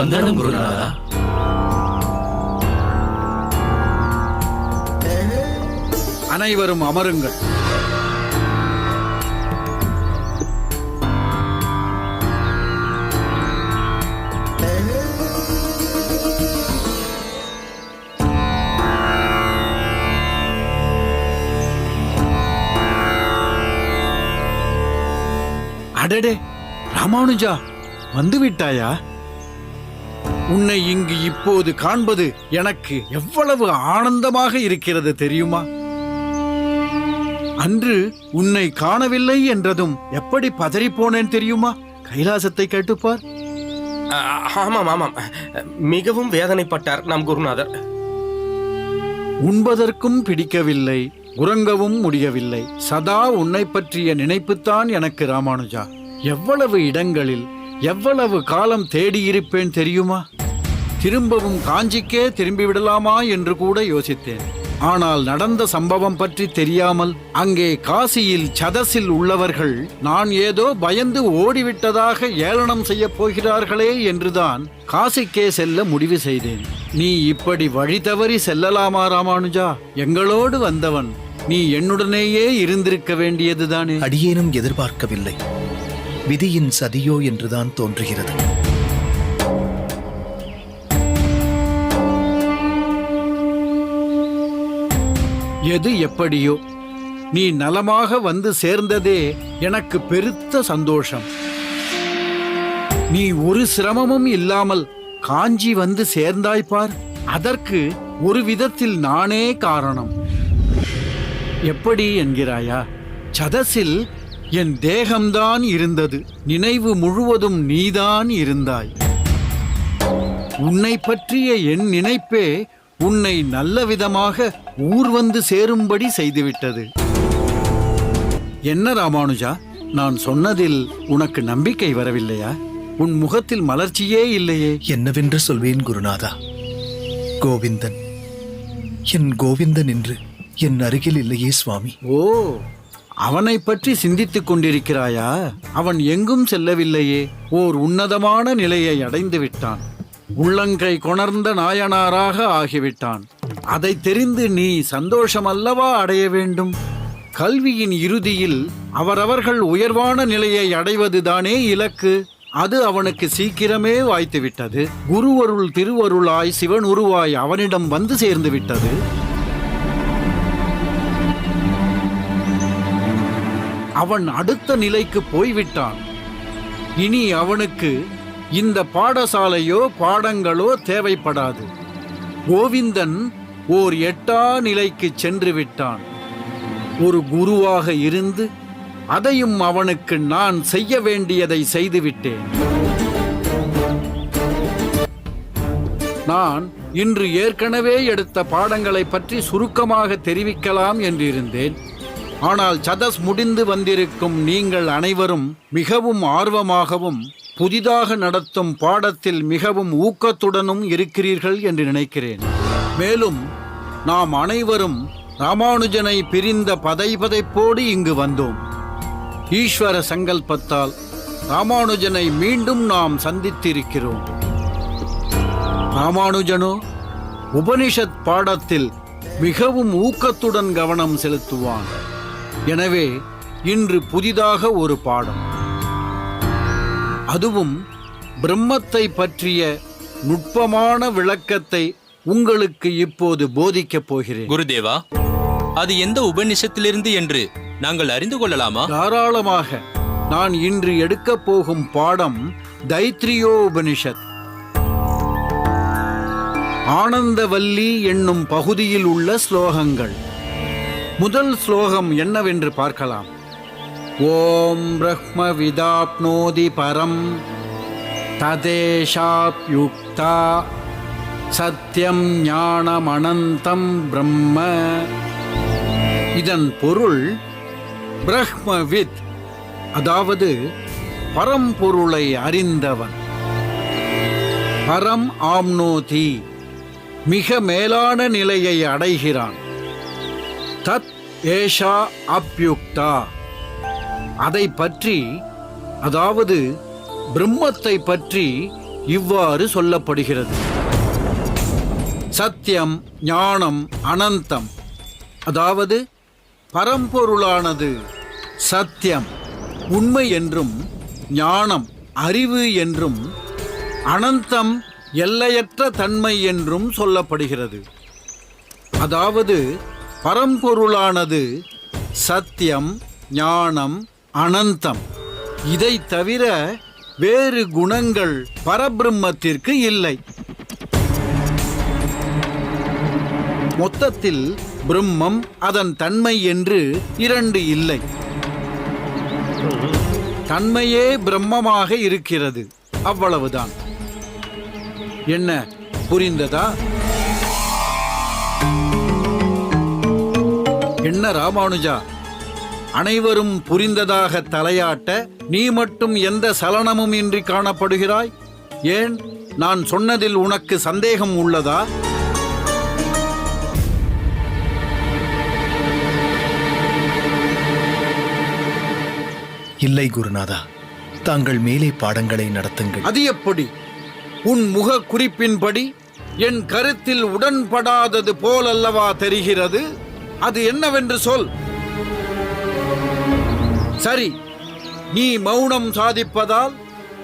வந்தனம் குருநாதா. அனைவரும் அமருங்கள். அடடே ராமானுஜா, வந்துவிட்டாயா? உன்னை இங்கு இப்போது காண்பது எனக்கு எவ்வளவு ஆனந்தமாக இருக்கிறது தெரியுமா? அன்று உன்னை காணவில்லை என்றதும் எப்படி பதறிப்போனேன் தெரியுமா? கைலாசத்தை கேட்டுப்பார். ஆமாம் ஆமாம், மிகவும் வேதனைப்பட்டார் நம் குருநாதர். உண்பதற்கும் பிடிக்கவில்லை, உறங்கவும் முடியவில்லை. சதா உன்னை பற்றிய நினைப்புத்தான் எனக்கு ராமானுஜா. எவ்வளவு இடங்களில் எவ்வளவு காலம் தேடியிருப்பேன் தெரியுமா? திரும்பவும் காஞ்சிக்கே திரும்பிவிடலாமா என்று கூட யோசித்தேன். ஆனால் நடந்த சம்பவம் பற்றி தெரியாமல் அங்கே காசியில் சதசில் உள்ளவர்கள் நான் ஏதோ பயந்து ஓடிவிட்டதாக ஏளனம் செய்ய போகிறார்களே என்றுதான் காசிக்கே செல்ல முடிவு செய்தேன். நீ இப்படி வழி தவறி செல்லலாமா ராமானுஜா? எங்களோடு வந்தவன் நீ என்னுடனேயே இருந்திருக்க வேண்டியதுதானே? அடியேனும் எதிர்பார்க்கவில்லை. விதியின் சதியோ என்றுதான் தோன்றுகிறது. எது எப்படியோ நீ நலமாக வந்து சேர்ந்ததே எனக்கு பெருத்த சந்தோஷம். நீ ஒரு சிரமமும் இல்லாமல் காஞ்சி வந்து சேர்ந்தாய்ப்பார். அதற்கு ஒரு விதத்தில் நானே காரணம். எப்படி என்கிறாயா? சதசில் என் தேகம்தான் இருந்தது, நினைவு முழுவதும் நீதான் இருந்தாய். உன்னை பற்றிய என் நினைப்பே உன்னை நல்ல விதமாக ஊர் வந்து சேரும்படி செய்துவிட்டது. என்ன ராமானுஜா, நான் சொன்னதில் உனக்கு நம்பிக்கை வரவில்லையா? உன் முகத்தில் மலர்ச்சியே இல்லையே. என்னவென்று சொல்வேன் குருநாதா? கோவிந்தன், என் கோவிந்தன் என்று என் அருகில் இல்லையே சுவாமி. ஓ, அவனை பற்றி சிந்தித்துக் கொண்டிருக்கிறாயா? அவன் எங்கும் செல்லவில்லையே, ஓர் உன்னதமான நிலையை அடைந்து விட்டான். உள்ளங்கை கொணர்ந்த நாயனாராக ஆகிவிட்டான். அதை தெரிந்து நீ சந்தோஷமல்லவா அடைய வேண்டும்? கல்வியின் இறுதியில் அவரவர்கள் உயர்வான நிலையை அடைவதுதானே இலக்கு. அது அவனுக்கு சீக்கிரமே வாய்த்துவிட்டது. குருவருள் திருவருளாய் சிவன் உருவாய் அவனிடம் வந்து சேர்ந்து விட்டது. அவன் அடுத்த நிலைக்கு போய்விட்டான். இனி அவனுக்கு இந்த பாடசாலையோ பாடங்களோ தேவைப்படாது. கோவிந்தன் ஓர் எட்டா நிலைக்கு சென்று விட்டான். ஒரு குருவாக இருந்து அதையும் அவனுக்கு நான் செய்ய வேண்டியதை செய்துவிட்டேன். நான் இன்று ஏற்கனவே எடுத்த பாடங்களை பற்றி சுருக்கமாக தெரிவிக்கலாம் என்றிருந்தேன். ஆனால் சதஸ் முடிந்து வந்திருக்கும் நீங்கள் அனைவரும் மிகவும் ஆர்வமாகவும் புதிதாக நடத்தும் பாடத்தில் மிகவும் ஊக்கத்துடனும் இருக்கிறீர்கள் என்று நினைக்கிறேன். மேலும் நாம் அனைவரும் ராமானுஜனை பிரிந்த பதைப்பதைப்போடு இங்கு வந்தோம். ஈஸ்வர சங்கல்பத்தால் ராமானுஜனை மீண்டும் நாம் சந்தித்திருக்கிறோம். ராமானுஜனோ உபனிஷத் பாடத்தில் மிகவும் ஊக்கத்துடன் கவனம் செலுத்துவான். எனவே இன்று புதிதாக ஒரு பாடம், அதுவும் பிரம்மத்தை பற்றிய நுட்பமான விளக்கத்தை உங்களுக்கு இப்போது போதிக்கப் போகிறேன். குருதேவா, அது எந்த உபநிஷத்திலிருந்து என்று நாங்கள் அறிந்து கொள்ளலாமா? தாராளமாக. நான் இன்று எடுக்கப் போகும் பாடம் தைத்ரியோ உபனிஷத். ஆனந்தவல்லி என்னும் பகுதியில் உள்ள ஸ்லோகங்கள். முதல் ஸ்லோகம் என்னவென்று பார்க்கலாம். ஓம் பிரம்ம விதாப்னோதி பரம் ததேஷாப்யுக்தா சத்யம் ஞானமனந்தம் பிரம்ம. இதன் பொருள் பிரம்மவித், அதாவது பரம்பொருளை அறிந்தவன். பரம் ஆம்னோதி, மிக மேலான நிலையை அடைகிறான். தத் ஏஷா அப்யுக்தா, அதை பற்றி, அதாவது பிரம்மத்தை பற்றி இவ்வாறு சொல்லப்படுகிறது: சத்தியம், ஞானம், அனந்தம். அதாவது பரம்பொருளானது சத்தியம், உண்மை என்றும், ஞானம், அறிவு என்றும், அனந்தம், எல்லையற்ற தன்மை என்றும் சொல்லப்படுகிறது. அதாவது பரம்பொருளானது சத்தியம், ஞானம், அனந்தம். இதை தவிர வேறு குணங்கள் பரபிரம்மத்திற்கு இல்லை. மொத்தத்தில் பிரம்மம், அதன் தன்மை என்று இரண்டு இல்லை. தன்மையே பிரம்மமாக இருக்கிறது, அவ்வளவுதான். என்ன, புரிந்ததா? என்ன ராமானுஜா, அனைவரும் புரிந்ததாக தலையாட்ட நீ மட்டும் எந்த சலனமும் இன்றி காணப்படுகிறாய்? ஏன், நான் சொன்னதில் உனக்கு சந்தேகம் உள்ளதா? இல்லை குருநாதா, தாங்கள் மேலே பாடங்களை நடத்துங்கள். அது எப்படி? உன் முக குறிப்பின்படி என் கருத்தில் உடன்படாதது போலல்லவா தெரிகிறது? அது என்னவென்று சொல். சரி, நீ மௌனம் சாதிப்பதால்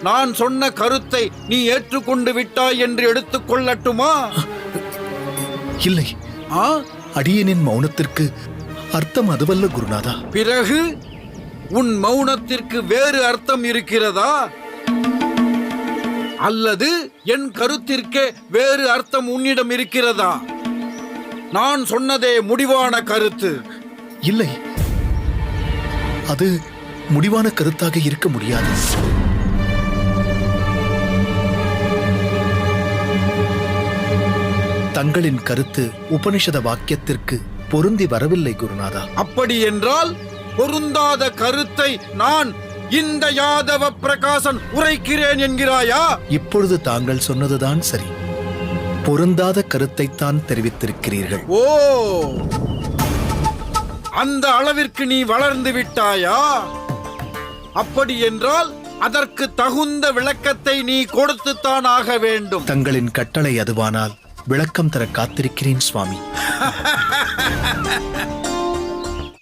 நான் சொன்ன கருத்தை நீ ஏற்றுக்கொண்டு விட்டாய் என்று எடுத்துக்கொள்ளட்டுமா? இல்லை, அடியனின் மௌனத்திற்கு அர்த்தம் அதுவல்ல குருநாதா. பிறகு உன் மௌனத்திற்கு வேறு அர்த்தம் இருக்கிறதா? அல்லது என் கருத்திற்கே வேறு அர்த்தம் உன்னிடம் இருக்கிறதா? நான் சொன்னதே முடிவான கருத்து. இல்லை, அது முடிவான கருத்தாக இருக்க முடியாது. தங்களின் கருத்து உபனிஷத வாக்கியத்திற்கு பொருந்தி வரவில்லை குருநாதா. அப்படி என்றால் பொருந்தாத கருத்தை நான் இந்த யாதவ பிரகாசன் உரைக்கிறேன் என்கிறாயா? இப்பொழுது தாங்கள் சொன்னதுதான் சரி. பொருந்தாத கருத்தைத்தான் தெரிவித்திருக்கிறீர்கள். ஓ, அந்த அளவிற்கு நீ வளர்ந்து விட்டாயா? அப்படி என்றால் அதற்கு தகுந்த விளக்கத்தை நீ கொடுத்துத்தான் ஆக வேண்டும். தங்களின் கட்டளை அதுவானால் விளக்கம் தர காத்திருக்கிறேன் சுவாமி.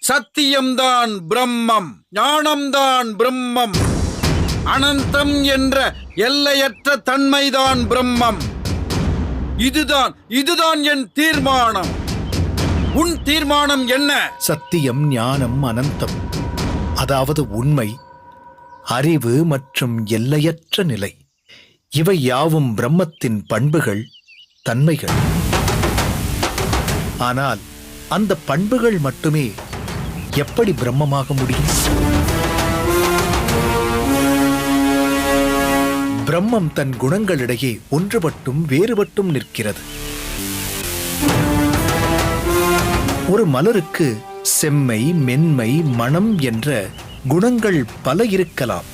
சத்தியம்தான் பிரம்மம், ஞானம்தான் பிரம்மம், அனந்தம் என்ற எல்லையற்ற தன்மைதான் பிரம்மம். இதுதான் என் தீர்மானம். உன் தீர்மானம் என்ன? சத்தியம், ஞானம், அனந்தம், அதாவது உண்மை, அறிவு மற்றும் எல்லையற்ற நிலை, இவை யாவும் பிரம்மத்தின் பண்புகள், தன்மைகள். ஆனால் அந்த பண்புகள் மட்டுமே எப்படி பிரம்மமாக முடியும்? பிரம்மம் தன் குணங்களிடையே ஒன்றுபட்டும் வேறுபட்டும் நிற்கிறது. ஒரு மலருக்கு செம்மை, மென்மை, மணம் என்ற குணங்கள் பல இருக்கலாம்.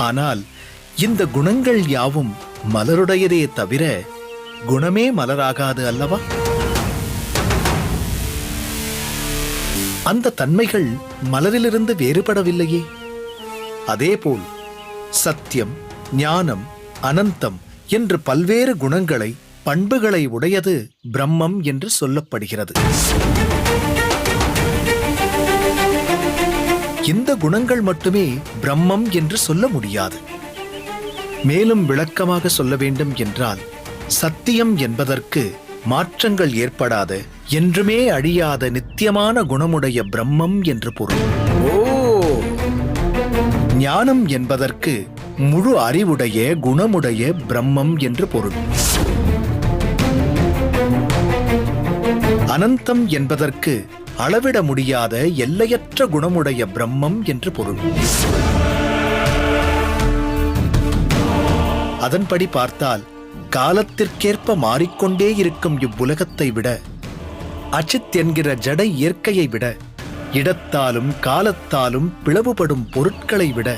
ஆனால் இந்த குணங்கள் யாவும் மலருடையதே தவிர குணமே மலராகாது அல்லவா? அந்த தன்மைகள் மலரிலிருந்து வேறுபடவில்லையே. அதேபோல் சத்தியம், ஞானம், அனந்தம் என்று பல்வேறு குணங்களை, பண்புகளை உடையது பிரம்மம் என்று சொல்லப்படுகிறது. இந்த குணங்கள் மட்டுமே பிரம்மம் என்று சொல்ல முடியாது. மேலும் விளக்கமாக சொல்ல வேண்டும் என்றால், சத்தியம் என்பதற்கு மாற்றங்கள் ஏற்படாத, என்றுமே அழியாத நித்தியமான குணமுடைய பிரம்மம் என்று பொருள். ஞானம் என்பதற்கு முழு அறிவுடைய, குணமுடைய பிரம்மம் என்று பொருள். அனந்தம் என்பதற்கு அளவிட முடியாத, எல்லையற்ற குணமுடைய பிரம்மம் என்று பொருள். அதன்படி பார்த்தால் காலத்திற்கேற்ப மாறிக்கொண்டே இருக்கும் இவ்வுலகத்தை விட, அச்சித் என்கிற ஜட இயற்கையை விட, இடத்தாலும் காலத்தாலும் பிளவுபடும் பொருட்களை விட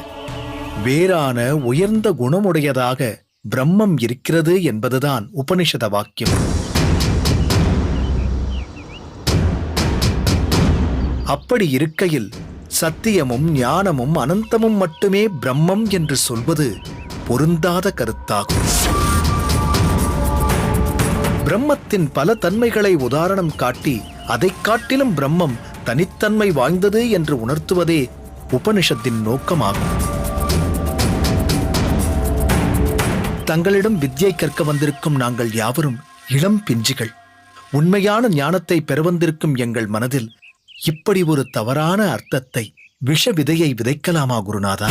வேறான உயர்ந்த குணமுடையதாக பிரம்மம் இருக்கிறது என்பதுதான் உபனிஷத வாக்கியம். அப்படி இருக்கையில் சத்தியமும் ஞானமும் அனந்தமும் மட்டுமே பிரம்மம் என்று சொல்வது பொருந்தாத கருத்தாகும். பிரம்மத்தின் பல தன்மைகளை உதாரணம் காட்டி அதைக் காட்டிலும் பிரம்மம் தனித்தன்மை வாய்ந்தது என்று உணர்த்துவதே உபனிஷத்தின் நோக்கமாகும். தங்களிடம் வித்யை கற்க வந்திருக்கும் நாங்கள் யாவரும் இளம் பிஞ்சுகள். உண்மையான ஞானத்தை பெற வந்திருக்கும் எங்கள் மனதில் இப்படி ஒரு தவறான அர்த்தத்தை, விஷ விதையை விதைக்கலாமா குருநாதா?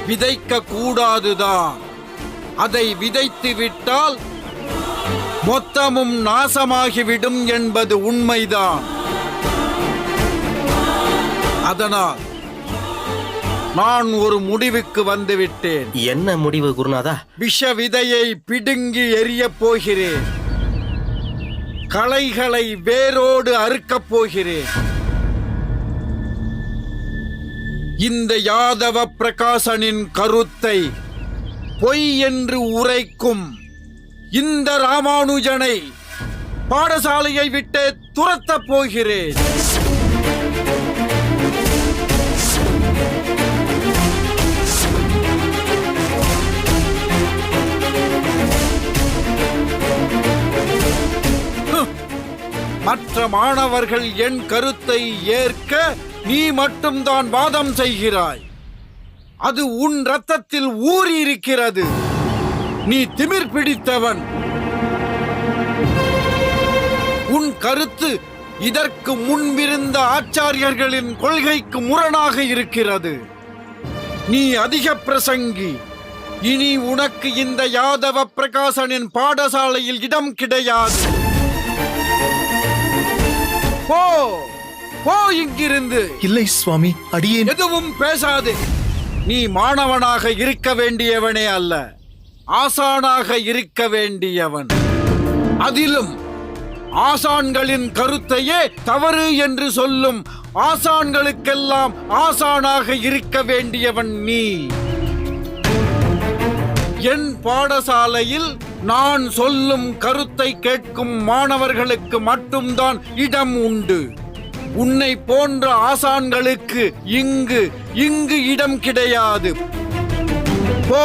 விதைக்க கூடாதுதான். அதை விதைத்து விட்டால் மொத்தமும் நாசமாகிவிடும் என்பது உண்மைதான். அதனால் நான் ஒரு முடிவுக்கு வந்துவிட்டேன். என்ன முடிவு குருநாதா? விஷ விதையை பிடுங்கி எறியப் போகிறேன். களைகளை வேரோடு அறுக்கப் போகிறேன். இந்த யாதவ பிரகாசனின் கருத்தை பொய் என்று உரைக்கும் இந்த ராமானுஜனை பாடசாலையை விட்டு துரத்தப் போகிறேன். மற்ற மாணவர்கள் என் கருத்தை ஏற்க நீ மட்டும்தான் வாதம் செய்கிறாய். அது உன் ரத்தத்தில் ஊறி இருக்கிறது. நீ திமிர் பிடித்தவன். உன் கருத்து இதற்கு முன்பிருந்த ஆச்சாரியர்களின் கொள்கைக்கு முரணாக இருக்கிறது. நீ அதிக பிரசங்கி. இனி உனக்கு இந்த யாதவ பிரகாசனின் பாடசாலையில் இடம் கிடையாது. போ போ இங்கிருந்து. இல்லை சுவாமி, அடியேன். எதுவும் பேசாதே. நீ மாணவனாக இருக்க வேண்டியவனே அல்ல, ஆசானாக இருக்க வேண்டியவன். அதிலும் ஆசான்களின் கருத்தையே தவறு என்று சொல்லும் ஆசான்களுக்கெல்லாம் ஆசானாக இருக்க வேண்டியவன் நீ. என் பாடசாலையில் நான் சொல்லும் கருத்தை கேட்கும் மாணவர்களுக்கு மட்டும்தான் இடம் உண்டு. உன்னை போன்ற ஆசான்களுக்கு இங்கு இடம் கிடையாது. போ.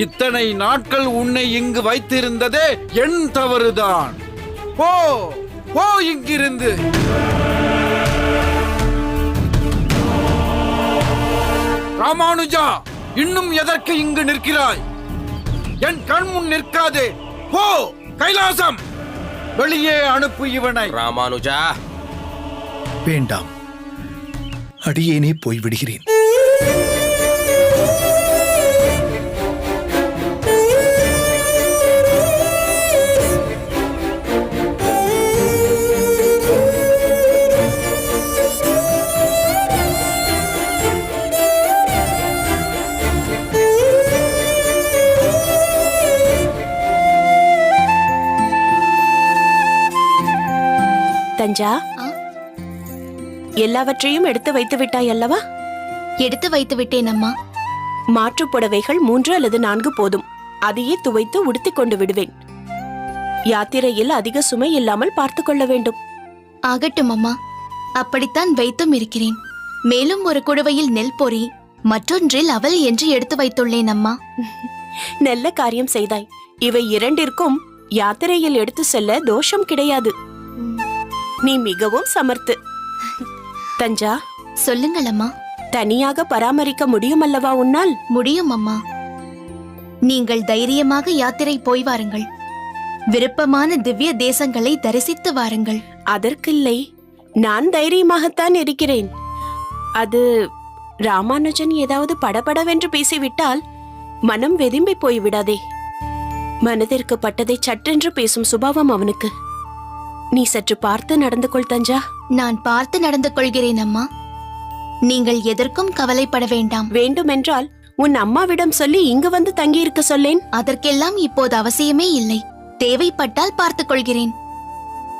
இத்தனை நாட்கள் உன்னை இங்கு வைத்திருந்ததே என் தவறுதான். போ போ இங்கிருந்து. ராமானுஜா, இன்னும் எதற்கு இங்கு நிற்கிறாய்? என் கண் முன் நிற்காதே. போ கைலாசம். வெளியே அனுப்பு இவனை. ராமானுஜா, வேண்டாம், அடியேனே போய்விடுகிறேன். தஞ்சா, எல்லாவற்றையும் எடுத்து வைத்து விட்டாய் அல்லவா? எடுத்து வைத்து விட்டேன் அம்மா. மாற்றுப் புடவைகள் 3 அல்லது 4 போதும். அதையே துவைத்து உடுத்திக் கொண்டு விடுவேன். யாத்திரையில் அதிக சுமை இல்லாமல் பார்த்து கொள்ள வேண்டும். ஆகட்டும் அம்மா, அப்படித்தான் வைத்தும் இருக்கிறேன். மேலும் ஒரு குடுவையில் நெல் பொரி, மற்றொன்றில் அவல் என்று எடுத்து வைத்துள்ளேன் அம்மா. நல்ல காரியம் செய்தாய். இவை இரண்டிற்கும் யாத்திரையில் எடுத்து செல்ல தோஷம் கிடையாது. நீ மிகவும் சமர்த்து. தஞ்சா, சொல்லுங்கள் அம்மா. தனியாக பராமரிக்க முடியும் அல்லவா உன்னால்? முடியும் அம்மா. நீங்கள் தைரியமாக யாத்திரை போய் வாருங்கள். விருப்பமான திவ்ய தேசங்களை தரிசித்து வாருங்கள். அதற்கில்லை, நான் தைரியமாகத்தான் இருக்கிறேன். அது ராமானுஜன் ஏதாவது படபடவென்று பேசிவிட்டால் மனம் வெதும்பி போய்விடாதே. மனதிற்கு பட்டதை சட்டென்று பேசும் சுபாவம் அவனுக்கு. நீ சற்று பார்த்து நடந்து கொள் தஞ்சா. நான் பார்த்து நடந்து கொள்கிறேன் அம்மா. நீங்கள் எதற்கும் கவலைப்பட வேண்டாம். வேண்டுமென்றால் உன் அம்மாவிடம் சொல்லி இங்கு வந்து தங்கியிருக்க சொல்லேன். அதற்கெல்லாம் இப்போது அவசியமே இல்லை. தேவைப்பட்டால் பார்த்துக் கொள்கிறேன்.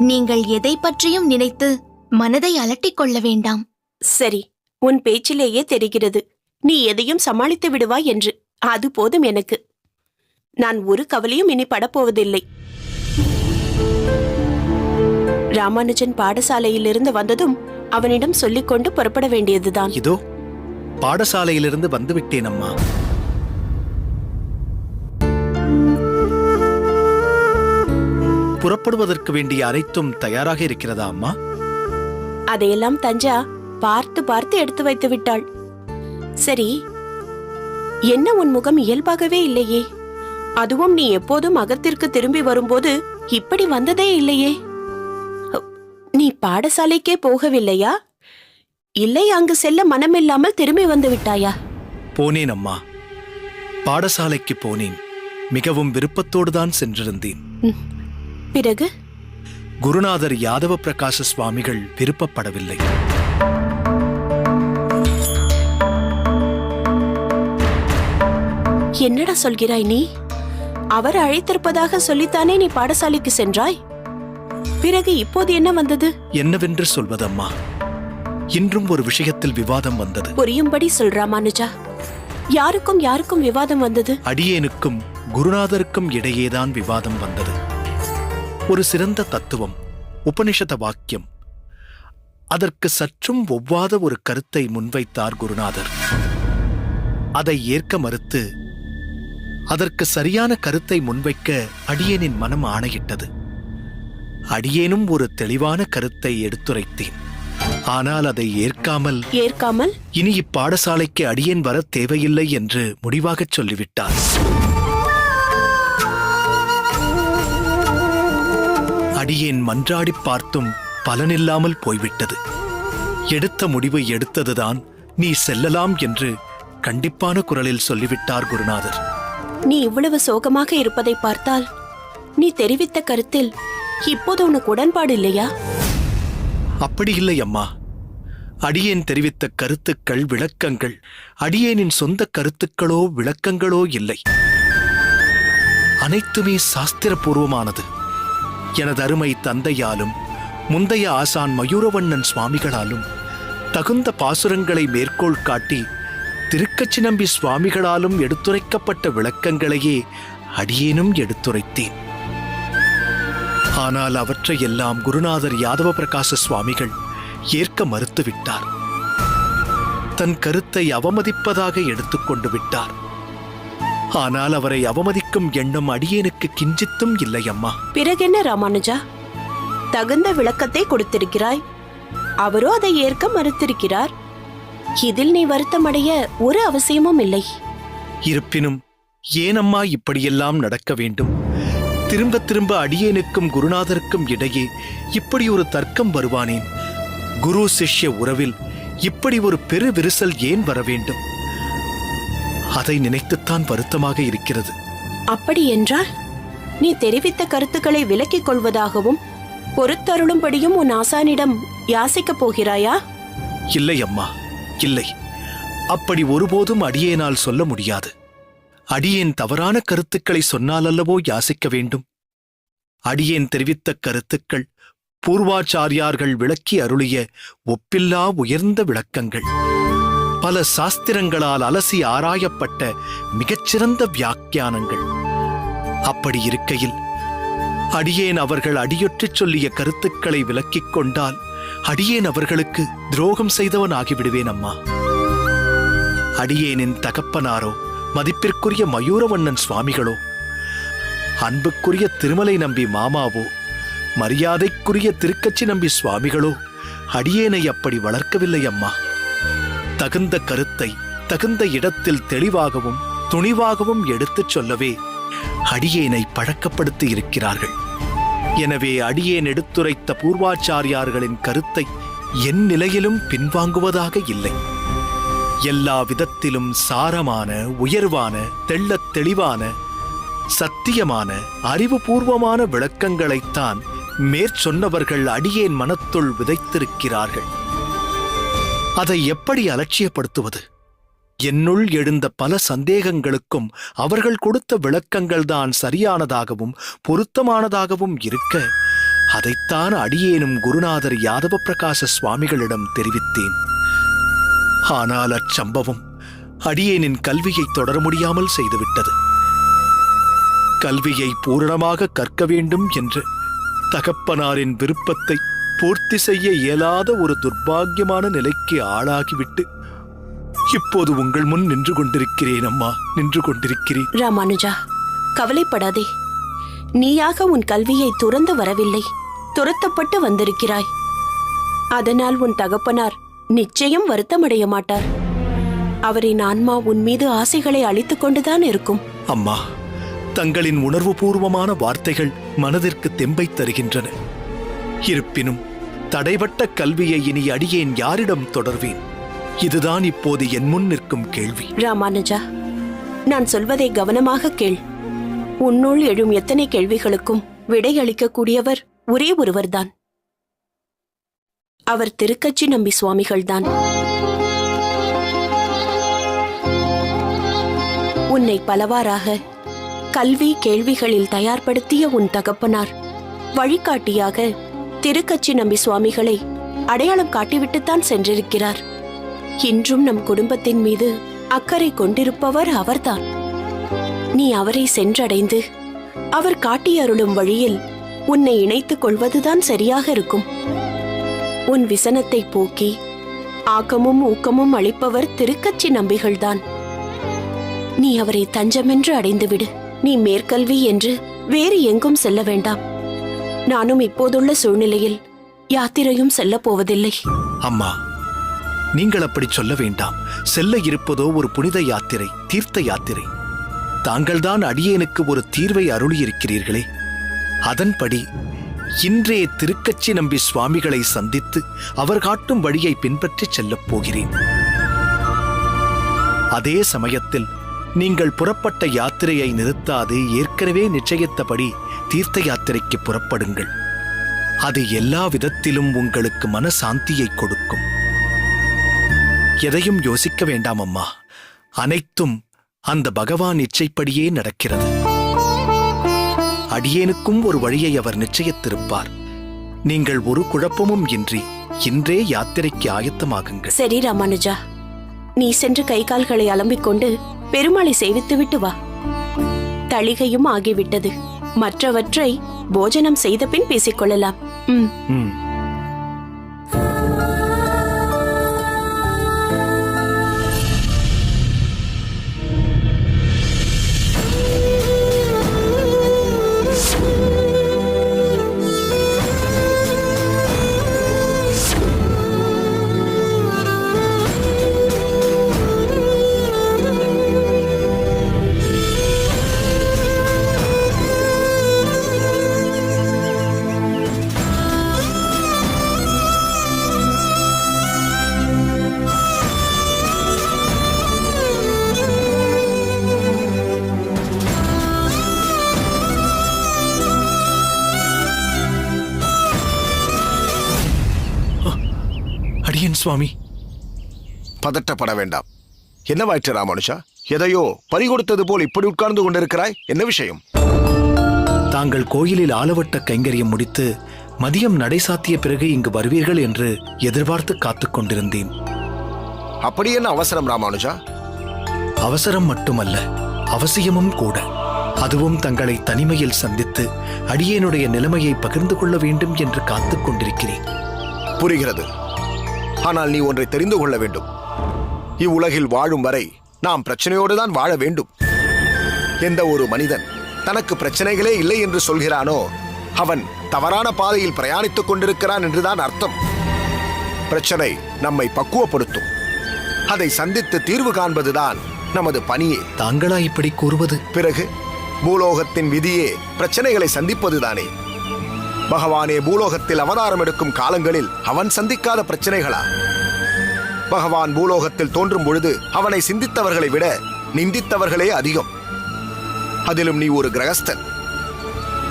நீங்கள் எதை பற்றியும் நினைத்து மனதை அலட்டிக் கொள்ள வேண்டாம். சரி, உன் பேச்சிலேயே தெரிகிறது நீ எதையும் சமாளித்து விடுவாய் என்று. அது போதும் எனக்கு. நான் ஒரு கவலையும் இனி படப்போவதில்லை. ராமானுஜன் பாடசாலையிலிருந்து வந்ததும் அவனிடம் சொல்லிக்கொண்டு புறப்பட வேண்டியதுதான். இதோ பாடசாலையிலிருந்து வந்துவிட்டேன் அம்மா. புறப்படுவதற்கு வேண்டிய அனைத்தும் தயாராக இருக்கிறதா அம்மா? அதையெல்லாம் தஞ்சா பார்த்து பார்த்து எடுத்து வைத்து விட்டாள். சரி, என்ன உன் முகம் இயல்பாகவே இல்லையே? அதுவும் நீ எப்போதும் அகத்திற்கு திரும்பி வரும்போது இப்படி வந்ததே இல்லையே. நீ பாடசாலைக்கே போகவில்லையா? இல்லை அங்கு செல்ல மனமில்லாமல் திரும்பி வந்து விட்டாயா? போனேன் அம்மா, பாடசாலைக்கு போனேன். மிகவும் விருப்பத்தோடு தான் சென்றிருந்தேன். பிறகு குருநாதர் யாதவ பிரகாச சுவாமிகள் விருப்பப்படவில்லை. என்னடா சொல்கிறாய் நீ? அவர் அழைத்திருப்பதாக சொல்லித்தானே நீ பாடசாலைக்கு சென்றாய். பிறகு இப்போது என்ன வந்தது? என்னவென்று சொல்வதம்மா, இன்றும் ஒரு விஷயத்தில் விவாதம் வந்தது. புரியும்படி சொல் ராமானுஜா. யாருக்கும் விவாதம் வந்தது? அடியேனுக்கும் குருநாதருக்கும் இடையேதான் விவாதம் வந்தது. ஒரு சிறந்த தத்துவம், உபனிஷத வாக்கியம், அதற்கு சற்றும் ஒவ்வாத ஒரு கருத்தை முன்வைத்தார் குருநாதர். அதை ஏற்க மறுத்து அதற்கு சரியான கருத்தை முன்வைக்க அடியேனின் மனம் ஆணையிட்டது. அடியேனும் ஒரு தெளிவான கருத்தை எடுத்துரைத்தேன். ஆனால் அதை ஏற்காமல் இனி இப்பாடசாலைக்கு அடியேன் வர தேவையில்லை என்று முடிவாகச் சொல்லிவிட்டார். அடியேன் மன்றாடி பார்த்தும் பலனில்லாமல் போய்விட்டது. எடுத்த முடிவை எடுத்ததுதான், நீ செல்லலாம் என்று கண்டிப்பான குரலில் சொல்லிவிட்டார் குருநாதர். நீ இவ்வளவு சோகமாக இருப்பதை பார்த்தால் நீ தெரிவித்த கருத்தில் இப்போது உனக்கு உடன்பாடு இல்லையா? அப்படி இல்லை அம்மா. அடியேன் தெரிவித்த கருத்துக்கள், விளக்கங்கள் அடியேனின் சொந்த கருத்துக்களோ விளக்கங்களோ இல்லை. அனைத்துமே சாஸ்திரபூர்வமானது. எனது அருமை தந்தையாலும் முந்தைய ஆசான் மயூரவண்ணன் சுவாமிகளாலும் தகுந்த பாசுரங்களை மேற்கோள் காட்டி திருக்கச்சி நம்பி சுவாமிகளாலும் எடுத்துரைக்கப்பட்ட விளக்கங்களையே அடியேனும் எடுத்துரைத்தேன். ஆனால் அவற்றையெல்லாம் குருநாதர் யாதவ பிரகாச சுவாமிகள் ஏற்க மறுத்துவிட்டார். தன் கருத்தை அவமதிப்பதாக எடுத்துக்கொண்டு விட்டார். ஆனால் அவரை அவமதிக்கும் எண்ணம் அடியேனுக்கு கிஞ்சித்தும் இல்லை அம்மா. பிறகென்ன ராமானுஜா? தகுந்த விளக்கத்தை கொடுத்திருக்கிறாய், அவரோ அதை ஏற்க மறுத்திருக்கிறார். இதில் நீ வருத்தமடைய ஒரு அவசியமும் இல்லை. இருப்பினும் ஏனம்மா இப்படியெல்லாம் நடக்க வேண்டும்? திரும்ப திரும்ப அடியேனுக்கும் குருநாதருக்கும் இடையே இப்படி ஒரு தர்க்கம் வருவானேன்? குரு சிஷ்ய உறவில் இப்படி ஒரு பெரு விரிசல் ஏன் வர வேண்டும்? அதை நினைத்துத்தான் வருத்தமாக இருக்கிறது. அப்படி என்றால் நீ தெரிவித்த கருத்துக்களை விலக்கிக் கொள்வதாகவும் பொறுத்தருளும்படியும் உன் ஆசானிடம் யாசிக்கப் போகிறாயா? இல்லை அம்மா, இல்லை. அப்படி ஒருபோதும் அடியேனால் சொல்ல முடியாது. அடியேன் தவறான கருத்துக்களை சொன்னால் அல்லவோ யாசிக்க வேண்டும். அடியேன் தெரிவித்த கருத்துக்கள் பூர்வாச்சாரியார்கள் விளக்கி அருளிய ஒப்பில்லா உயர்ந்த விளக்கங்கள், பல சாஸ்திரங்களால் அலசி ஆராயப்பட்ட மிகச்சிறந்த வியாக்கியானங்கள். அப்படி இருக்கையில் அடியேன் அவர்கள் அடியொற்றிச் சொல்லிய கருத்துக்களை விலக்கிக் கொண்டால் அடியேன் அவர்களுக்கு துரோகம் செய்தவன் ஆகிவிடுவேன் அம்மா. அடியேனின் தகப்பனாரோ, மதிப்பிற்குரிய மயூரவண்ணன் சுவாமிகளோ, அன்புக்குரிய திருமலை நம்பி மாமாவோ, மரியாதைக்குரிய திருக்கச்சி நம்பி சுவாமிகளோ அடியேனை அப்படி வளர்க்கவில்லை அம்மா. தகுந்த கருத்தை தகுந்த இடத்தில் தெளிவாகவும் துணிவாகவும் எடுத்துச் சொல்லவே அடியேனை பழக்கப்படுத்தி இருக்கிறார்கள். எனவே அடியேன் எடுத்துரைத்த பூர்வாச்சாரியார்களின் கருத்தை என் நிலையிலும் பின்வாங்குவதாக இல்லை. எல்லா விதத்திலும் சாரமான, உயர்வான, தெள்ளத் தெளிவான, சத்தியமான, அறிவுபூர்வமான விளக்கங்களைத்தான் மேற்சொன்னவர்கள் அடியேன் மனத்துள் விதைத்திருக்கிறார்கள். அதை எப்படி அலட்சியப்படுத்துவது? என்னுள் எழுந்த பல சந்தேகங்களுக்கும் அவர்கள் கொடுத்த விளக்கங்கள்தான் சரியானதாகவும் பொருத்தமானதாகவும் இருக்க, அதைத்தான் அடியேனும் குருநாதர் யாதவ பிரகாச சுவாமிகளிடம் தெரிவித்தேன். ஆனால் அச்சம்பவம் அடியேனின் கல்வியை தொடர முடியாமல் செய்துவிட்டது. கல்வியை பூரணமாக கற்க வேண்டும் என்று தகப்பனாரின் விருப்பத்தை பூர்த்தி செய்ய இயலாத ஒரு துர்பாக்கியமான நிலைக்கு ஆளாகிவிட்டு இப்போது உங்கள் முன் நின்று கொண்டிருக்கிறேன் அம்மா, நின்று கொண்டிருக்கிறேன். ராமானுஜா, கவலைப்படாதே. நீயாக உன் கல்வியை துறந்து வரவில்லை, துரத்தப்பட்டு வந்திருக்கிறாய். அதனால் உன் தகப்பனார் நிச்சயம் வருத்தமடைய மாட்டார். அவரின் ஆன்மா உன் மீது ஆசைகளை அளித்துக் கொண்டுதான் இருக்கும். அம்மா, தங்களின் உணர்வுபூர்வமான வார்த்தைகள் மனதிற்கு தெம்பை தருகின்றன. இருப்பினும் தடைபட்ட கல்வியை இனி அடியேன் யாரிடம் தொடர்வேன்? இதுதான் இப்போது என் முன் நிற்கும் கேள்வி. ராமானுஜா, நான் சொல்வதை கவனமாக கேள். உன்னுள் எழும் எத்தனை கேள்விகளுக்கும் விடையளிக்கக்கூடியவர் ஒரே ஒருவர்தான். அவர் திருக்கச்சி நம்பி சுவாமிகள்தான். உன்னை பலவாறாக கல்வி கேள்விகளில் தயார்படுத்திய உன் தகப்பனார் வழிகாட்டியாக திருக்கச்சி நம்பி சுவாமிகளை அடையாளம் காட்டிவிட்டுத்தான் சென்றிருக்கிறார். இன்றும் நம் குடும்பத்தின் மீது அக்கறை கொண்டிருப்பவர் அவர்தான். நீ அவரை சென்றடைந்து அவர் காட்டியருளும் வழியில் உன்னை இணைத்துக் கொள்வதுதான் சரியாக இருக்கும். உன் விசனத்தை போக்கி ஆக்கமும் ஊக்கமும் அளிப்பவர் திருக்கச்சி நம்பிகள்தான். நீ அவரை தஞ்சமென்று அடைந்துவிடு. நீ மேற்கல்வி என்று வேறு எங்கும் செல்ல வேண்டாம். நானும் இப்போதுள்ள சூழ்நிலையில் யாத்திரையும் செல்ல போவதில்லை. அம்மா, நீங்கள் அப்படி சொல்ல வேண்டாம். செல்ல இருப்பதோ ஒரு புனித யாத்திரை, தீர்த்த யாத்திரை. தாங்கள்தான் அடியேனுக்கு ஒரு தீர்வை அருளியிருக்கிறீர்களே, அதன்படி இன்றே திருக்கச்சி நம்பி சுவாமிகளை சந்தித்து அவர் காட்டும் வழியை பின்பற்றி செல்லப் போகிறேன். அதே சமயத்தில் நீங்கள் புறப்பட்ட யாத்திரையை நிறுத்தாது ஏற்கனவே நிச்சயித்தபடி தீர்த்த யாத்திரைக்கு புறப்படுங்கள். அது எல்லா விதத்திலும் உங்களுக்கு மனசாந்தியை கொடுக்கும். எதையும் யோசிக்க வேண்டாம் அம்மா, அனைத்தும் அந்த பகவான் இச்சைப்படியே நடக்கிறது. அடியேனுக்கும் ஒரு வழியை அவர் நிச்சயித்திருப்பார். நீங்கள் ஒரு குழப்பமும் இன்றி இன்றே யாத்திரைக்கு ஆயத்தமாகுங்கள். சரி ராமானுஜா, நீ சென்று கை கால்களை அலம்பிக் கொண்டு பெருமாளை சேவித்துவிட்டு வா. தளிகையும் ஆகிவிட்டது. மற்றவற்றை போஜனம் செய்த பின் பேசிக்கொள்ளலாம். அடியேன் சுவாமி. பதட்டப்பட வேண்டாம். என்னவாயிற்று ராமானுஜா? எதையோ பறிகொடுத்தது போல் இப்படி உட்கார்ந்து கொண்டிருக்கிறாய், என்ன விஷயம்? தாங்கள் கோயிலில் ஆலவட்ட கைங்கரியம் முடித்து மதியம் நடை சாத்திய பிறகு இங்கு வருவீர்கள் என்று எதிர்பார்த்து காத்துக் கொண்டிருந்தேன். அப்படி என்ன அவசரம் ராமானுஜா? அவசரம் மட்டுமல்ல, அவசியமும் கூட. அதுவும் தங்களை தனிமையில் சந்தித்து அடியேனுடைய நிலைமையை பகிர்ந்து கொள்ள வேண்டும் என்று காத்துக் கொண்டிருக்கிறேன். புரிகிறது. ஆனால் நீ ஒன்றை தெரிந்து கொள்ள வேண்டும். இவ்வுலகில் வாழும் வரை நாம் பிரச்சனையோடுதான் வாழ வேண்டும். எந்த ஒரு மனிதன் தனக்கு பிரச்சனைகளே இல்லை என்று சொல்கிறானோ அவன் தவறான பாதையில் பிரயாணித்துக் கொண்டிருக்கிறான் என்றுதான் அர்த்தம். பிரச்சனை நம்மை பக்குவப்படுத்தும். அதை சந்தித்து தீர்வு காண்பதுதான் நமது பணியே. தாங்களா இப்படி கூறுவது? பிறகு பூலோகத்தின் விதியே பிரச்சனைகளை சந்திப்பதுதானே. பகவானே பூலோகத்தில் அவதாரம் எடுக்கும் காலங்களில் அவன் சந்திக்காத பிரச்சனைகளா? பகவான் பூலோகத்தில் தோன்றும் பொழுது அவனை சிந்தித்தவர்களை விட நிந்தித்தவர்களே அதிகம். அதிலும் நீ ஒரு கிரகஸ்தன்.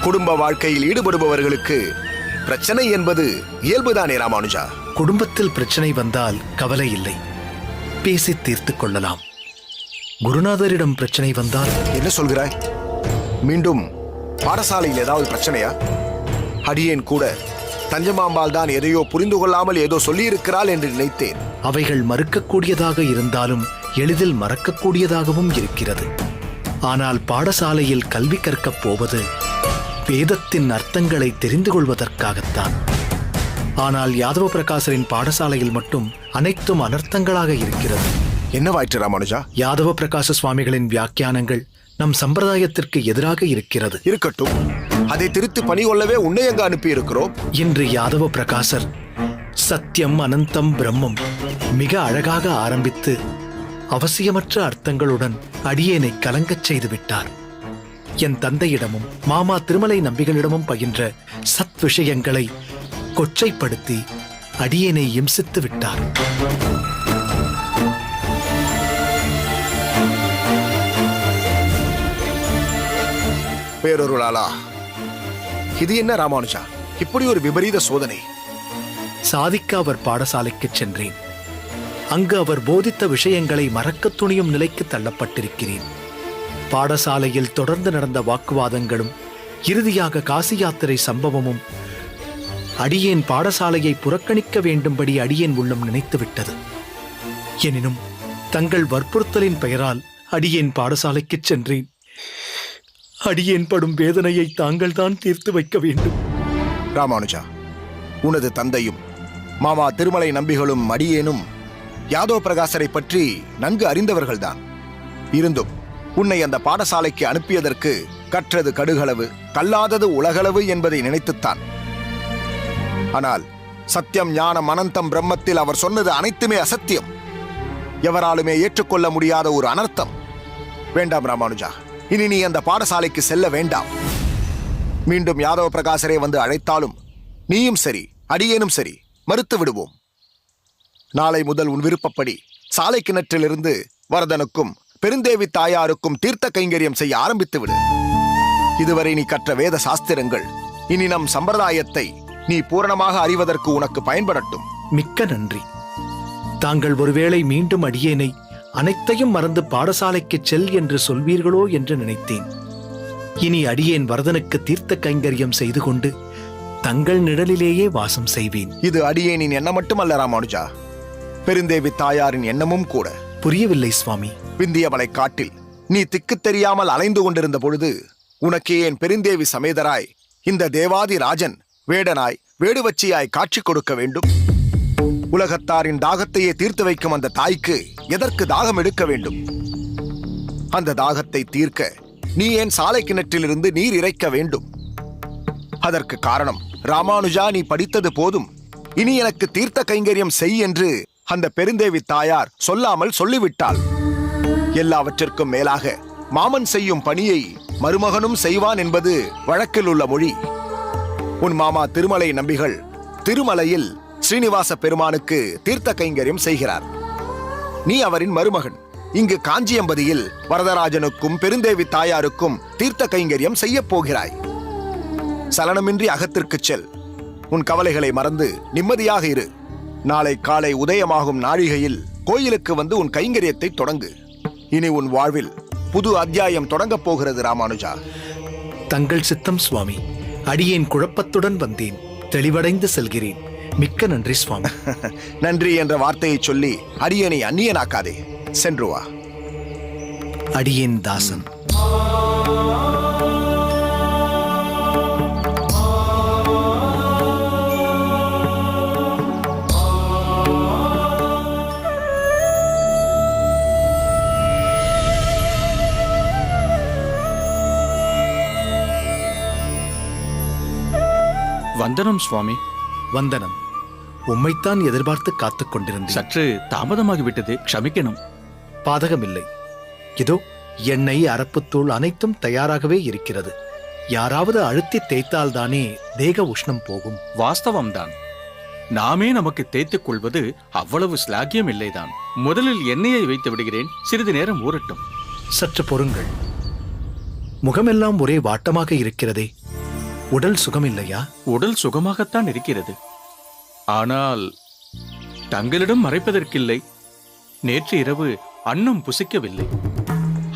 குடும்ப வாழ்க்கையில் ஈடுபடுபவர்களுக்கு பிரச்சனை என்பது இயல்புதானே ராமானுஜா? குடும்பத்தில் பிரச்சனை வந்தால் கவலை இல்லை, பேசி தீர்த்துக் கொள்ளலாம். குருநாதரிடம் பிரச்சனை வந்தால்? என்ன சொல்கிறாய்? மீண்டும் பாடசாலையில் ஏதாவது பிரச்சனையா? அடியேன் கூட தஞ்சமாம்பாள் தான் எதையோ புரிந்து கொள்ளாமல் ஏதோ சொல்லியிருக்கிறாள் என்று நினைத்தேன். அவைகள் மறுக்கக்கூடியதாக இருந்தாலும் எளிதில் மறக்கக்கூடியதாகவும் இருக்கிறது. ஆனால் பாடசாலையில் கல்வி கற்கப் போவது வேதத்தின் அர்த்தங்களை தெரிந்து கொள்வதற்காகத்தான். ஆனால் யாதவ பிரகாசரின் பாடசாலையில் மட்டும் அனைத்தும் அனர்த்தங்களாக இருக்கிறது. என்னவாயிற்று ராமானுஜா? யாதவ பிரகாச சுவாமிகளின் வியாக்கியானங்கள் நம் சம்பிரதாயத்திற்கு எதிராக இருக்கிறது. இருக்கட்டும், அதை திருத்தி பணி கொள்ளவே உன்னை எங்க அனுப்பி இருக்கிறோம். இன்று யாதவ பிரகாசர் சத்தியம் அனந்தம் பிரம்மம் மிக அழகாக ஆரம்பித்து அவசியமற்ற அர்த்தங்களுடன் அடியேனை கலங்கச் செய்து விட்டார். என் தந்தையிடமும் மாமா திருமலை நம்பிகளிடமும் பயின்ற சத் விஷயங்களை கொச்சைப்படுத்தி அடியேனை இம்சித்து விட்டார். பேரொருளாளா, இது என்ன ராமானுஜா, இப்படி ஒரு விபரீத சோதனை? சாதிக்க அவர் பாடசாலைக்கு சென்றேன். அங்கு அவர் போதித்த விஷயங்களை மறக்கத் துணியும் நிலைக்கு தள்ளப்பட்டிருக்கிறேன். பாடசாலையில் தொடர்ந்து நடந்த வாக்குவாதங்களும் இறுதியாக காசி யாத்திரை சம்பவமும் அடியேன் பாடசாலையை புறக்கணிக்க வேண்டும்படி அடியேன் உள்ளம் நினைத்துவிட்டது. எனினும் தங்கள் வற்புறுத்தலின் பெயரால் அடியேன் பாடசாலைக்குச் சென்றேன். அடியேன் படும் வேதனையை தாங்கள்தான் தீர்த்து வைக்க வேண்டும். ராமானுஜா, உனது தந்தையும் மாமா திருமலை நம்பிகளும் அடியேனும் யாதவ பிரகாசரை பற்றி நன்கு அறிந்தவர்கள்தான். இருந்தும் உன்னை அந்த பாடசாலைக்கு அனுப்பியதற்கு கற்றது கடுகளவு, கல்லாதது உலகளவு என்பதை நினைத்துத்தான். ஆனால் சத்தியம் ஞானம் அனந்தம் பிரம்மத்தில் அவர் சொன்னது அனைத்துமே அசத்தியம், எவராலுமே ஏற்றுக்கொள்ள முடியாத ஒரு அனர்த்தம். வேண்டாம் ராமானுஜா, இனி நீ அந்த பாடசாலைக்கு செல்ல வேண்டாம். மீண்டும் யாதவ பிரகாசரே வந்து அழைத்தாலும் நீயும் சரி அடியேனும் சரி மறுத்து விடுவோம். நாளை முதல் உன் விருப்பப்படி சாலை கிணற்றிலிருந்து வரதனுக்கும் பெருந்தேவி தாயாருக்கும் தீர்த்த கைங்கரியம் செய்ய ஆரம்பித்து விடு. இதுவரை நீ கற்ற வேத சாஸ்திரங்கள் இனி நம் சம்பிரதாயத்தை நீ பூரணமாக அறிவதற்கு உனக்கு பயன்படட்டும். மிக்க நன்றி. தாங்கள் ஒருவேளை மீண்டும் அடியேனை அனைத்தையும் மறந்து பாடசாலைக்கு செல் என்று சொல்வீர்களோ என்று நினைத்தேன். இனி அடியேன் வரதனுக்கு தீர்த்த கைங்கரியம் செய்து கொண்டு தங்கள் நிழலிலேயே வாசம் செய்வேன். இது அடியேனின் எண்ணம் மட்டுமல்ல ராமானுஜா, பெருந்தேவி தாயாரின் எண்ணமும் கூட. புரியவில்லை சுவாமி. விந்தியமலை காட்டில் நீ திக்கு தெரியாமல் அலைந்து கொண்டிருந்த பொழுது உனக்கு என் பெருந்தேவி சமேதராய் இந்த தேவாதி ராஜன் வேடனாய் வேடுவச்சியாய் காட்சி கொடுக்க வேண்டும். உலகத்தாரின் தாகத்தையே தீர்த்து வைக்கும் அந்த தாய்க்கு எதற்கு தாகம் எடுக்க வேண்டும்? அந்த தாகத்தை தீர்க்க நீ ஏன் சாலை கிணற்றிலிருந்து நீர் இறைக்க வேண்டும்? அதற்கு காரணம், ராமானுஜா, நீ படித்தது போதும், இனி எனக்கு தீர்த்த கைங்கரியம் செய் என்று அந்த பெருந்தேவி தாயார் சொல்லாமல் சொல்லிவிட்டாள். எல்லாவற்றிற்கும் மேலாக மாமன் செய்யும் பணியை மருமகனும் செய்வான் என்பது வழக்கில் உள்ள மொழி. உன் மாமா திருமலை நம்பிகள் திருமலையில் ஸ்ரீனிவாச பெருமானுக்கு தீர்த்த கைங்கரியம் செய்கிறார். நீ அவரின் மருமகன். இங்கு காஞ்சியம்பதியில் வரதராஜனுக்கும் பெருந்தேவி தாயாருக்கும் தீர்த்த கைங்கரியம் செய்ய போகிறாய். சலனமின்றி அகத்திற்கு செல். உன் கவலைகளை மறந்து நிம்மதியாக இரு. நாளை காலை உதயமாகும் நாழிகையில் கோயிலுக்கு வந்து உன் கைங்கரியத்தை தொடங்கு. இனி உன் வாழ்வில் புது அத்தியாயம் தொடங்கப் போகிறது ராமானுஜா. தங்கள் சித்தம் சுவாமி. அடியேன் குழப்பத்துடன் வந்தேன், தெளிவடைந்து செல்கிறேன். மிக்க நன்றி சுவாமி. நன்றி என்ற வார்த்தையை சொல்லி அடியேனை அந்நியனாக்காதே. சென்று வா. அடியேன் தாசன். வந்தனம் சுவாமி. வந்தனம். உம்மைத்தான் எதிர்பார்த்து காத்துக் கொண்டிருந்தேன். சற்று தாமதமாகிவிட்டது, க்ஷமிக்கணும். பாதகமில்லை. இதோ எண்ணெய், அரப்புத்தூள் அனைத்தும் தயாராகவே இருக்கிறது. யாராவது அழுத்தி தேய்த்தால்தானே தேக உஷ்ணம் போகும். வாஸ்தவம்தான். நாமே நமக்கு தேய்த்துக் கொள்வது அவ்வளவு ஸ்லாக்கியம் இல்லைதான். முதலில் எண்ணெயை வைத்து விடுகிறேன், சிறிது நேரம் ஊறட்டும். சற்று பொறுங்கள். முகமெல்லாம் ஒரே வாட்டமாக இருக்கிறதே, உடல் சுகமில்லையா? உடல் சுகமாகத்தான் இருக்கிறது. ஆனால் தங்களிடம் மறைப்பதற்கில்லை. நேற்று இரவு அன்னம் புசிக்கவில்லை,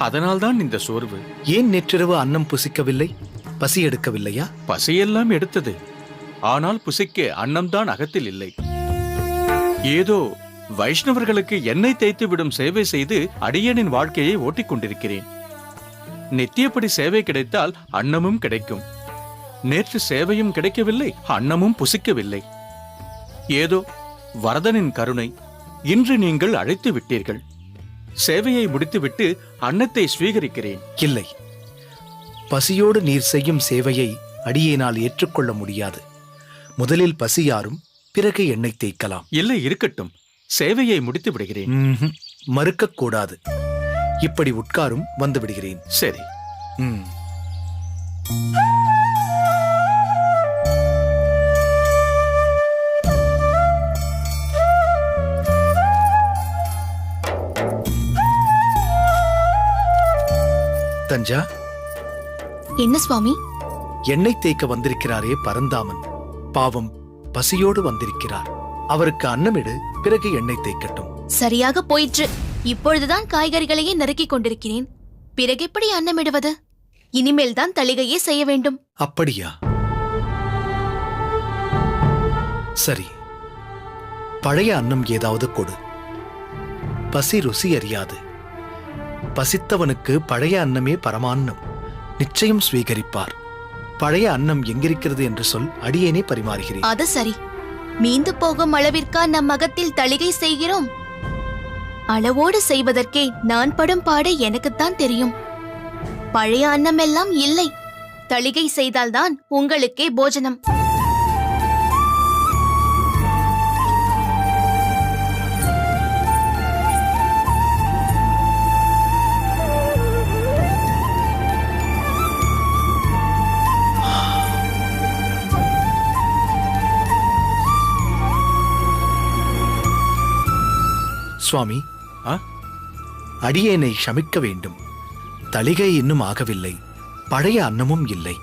அதனால்தான் இந்த சோர்வு. ஏன் நேற்றிரவு அன்னம் புசிக்கவில்லை? பசி எடுக்கவில்லையா? பசியெல்லாம் எடுத்தது, ஆனால் புசிக்க அன்னம்தான் அகத்தில் இல்லை. ஏதோ வைஷ்ணவர்களுக்கு எண்ணெய் தேய்த்து விடும் சேவை செய்து அடியனின் வாழ்க்கையை ஓட்டிக் கொண்டிருக்கிறேன். நித்தியப்படி சேவை கிடைத்தால் அன்னமும் கிடைக்கும். நேற்று சேவையும் கிடைக்கவில்லை, அன்னமும் புசிக்கவில்லை. ஏதோ வரதனின் கருணை, இன்று நீங்கள் அழைத்து விட்டீர்கள். சேவையை முடித்துவிட்டு அன்னத்தை ஸ்வீகரிக்கிறேன். இல்லை, பசியோடு நீர் செய்யும் சேவையை அடியேனால் ஏற்றுக்கொள்ள முடியாது. முதலில் பசியாரும், பிறகு எண்ணெய் தேய்க்கலாம். இல்லை, இருக்கட்டும், சேவையை முடித்து விடுகிறேன். மறுக்கக்கூடாது. இப்படி உட்காரும், வந்து விடுகிறேன். சரி. ம். தஞ்சா, என்ன சுவாமி? எண்ணெய் தேய்க்க வந்திருக்கிறாரே பரந்தாமன், பாவம் பசியோடு வந்திருக்கிறார். அவருக்கு அன்னமிடு, பிறகு எண்ணெய் தேய்க்கட்டும். சரியாக போயிற்று. இப்பொழுதுதான் காய்கறிகளையே நறுக்கிக் கொண்டிருக்கிறேன். பிறகு எப்படி அன்னமிடுவது? இனிமேல் தான் தளிகையே செய்ய வேண்டும். அப்படியா? சரி, பழைய அன்னம் ஏதாவது கொடு. பசி ருசி அறியாது. பசித்தவனுக்கு பழைய அன்னமே பரமான்னம். நிச்சயம் ஸ்வீகரிப்பார். பழைய அன்னம் எங்கிருக்கிறது என்று சொல், அடியேனே பரிமாறுகிறேன். அது சரி. மீந்து போகும் அளவிற்கா நம் மகத்தில் தளிகை செய்கிறோம்? அளவோடு செய்வதற்கே நான் படும் பாடு எனக்குத்தான் தெரியும். பழைய அன்னம் எல்லாம் இல்லை. தளிகை செய்தால்தான் உங்களுக்கே போஜனம். சுவாமி, ஆ? அடியேனை க்ஷமிக்க வேண்டும். தளிகை இன்னும் ஆகவில்லை, பழைய அன்னமும் இல்லை.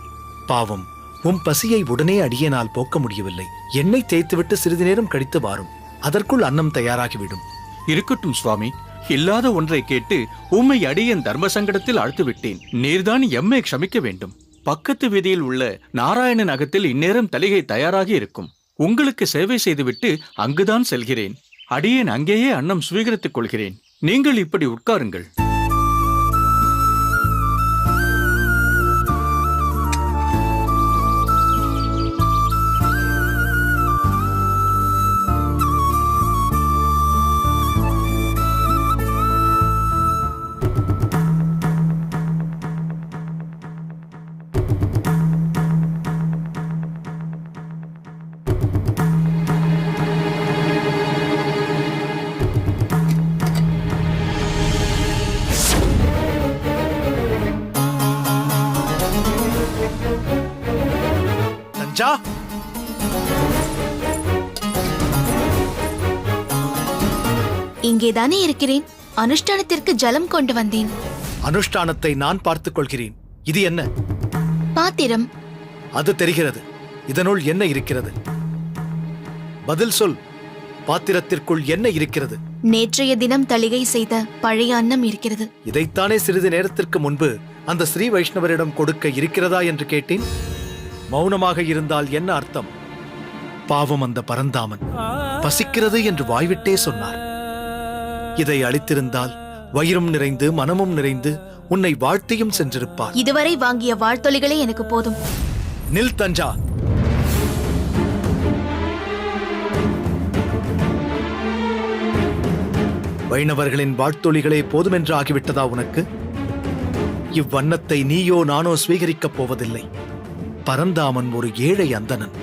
பாவம், உம் பசியை உடனே அடியேனால் போக்க முடியவில்லை. எண்ணெய் தேய்த்துவிட்டு சிறிது நேரம் கழித்து வாரும். அதற்குள் அன்னம் தயாராகிவிடும். இருக்கட்டும் சுவாமி, இல்லாத ஒன்றை கேட்டு உம்மை அடியேன் தர்ம சங்கடத்தில் ஆழ்த்து விட்டேன். நீர்தான் எம்மை க்ஷமிக்க வேண்டும். பக்கத்து வீதியில் உள்ள நாராயணன் அகத்தில் இந்நேரம் தளிகை தயாராகி இருக்கும். உங்களுக்கு சேவை செய்துவிட்டு அங்குதான் செல்கிறேன். அடியேன் அங்கேயே அன்னம் சுவீகரித்துக் கொள்கிறேன். நீங்கள் இப்படி உட்காருங்கள். தஞ்சா, இங்கேதானே இருக்கிறேன். அனுஷ்டானத்திற்கு ஜலம் கொண்டு வந்தேன். அனுஷ்டானத்தை நான் பார்த்துக் கொள்கிறேன். இது என்ன பாத்திரம்? அது தெரிகிறது. இதனுள் என்ன இருக்கிறது? பதில் சொல். பாத்திரத்திற்குள் என்ன இருக்கிறது? நேற்றைய தினம் தளிகை செய்த பழைய அன்னம் இருக்கிறது. இதைத்தானே சிறிது நேரத்திற்கு முன்பு அந்த ஸ்ரீ வைஷ்ணவரிடம் கொடுக்க இருக்கிறதா என்று கேட்டேன். மௌனமாக இருந்தால் என்ன அர்த்தம்? பாவம் அந்த பரந்தாமன் பசிக்கிறது என்று வாய்விட்டே சொன்னார். இதை அளித்திருந்தால் வயிறும் நிறைந்து மனமும் நிறைந்து உன்னை வாழ்த்தியும் சென்றிருப்பார். இதுவரை வாங்கிய வாழ்த்தொலிகளே எனக்கு போதும். நில் தஞ்சா. வைணவர்களின் வாழ்த்தொலிகளே போதுமென்று ஆகிவிட்டதா உனக்கு? இவ்வண்ணத்தை நீயோ நானோ ஸ்வீகரிக்கப் போவதில்லை. பரந்தாமன் ஒரு ஏழை அந்தணன்.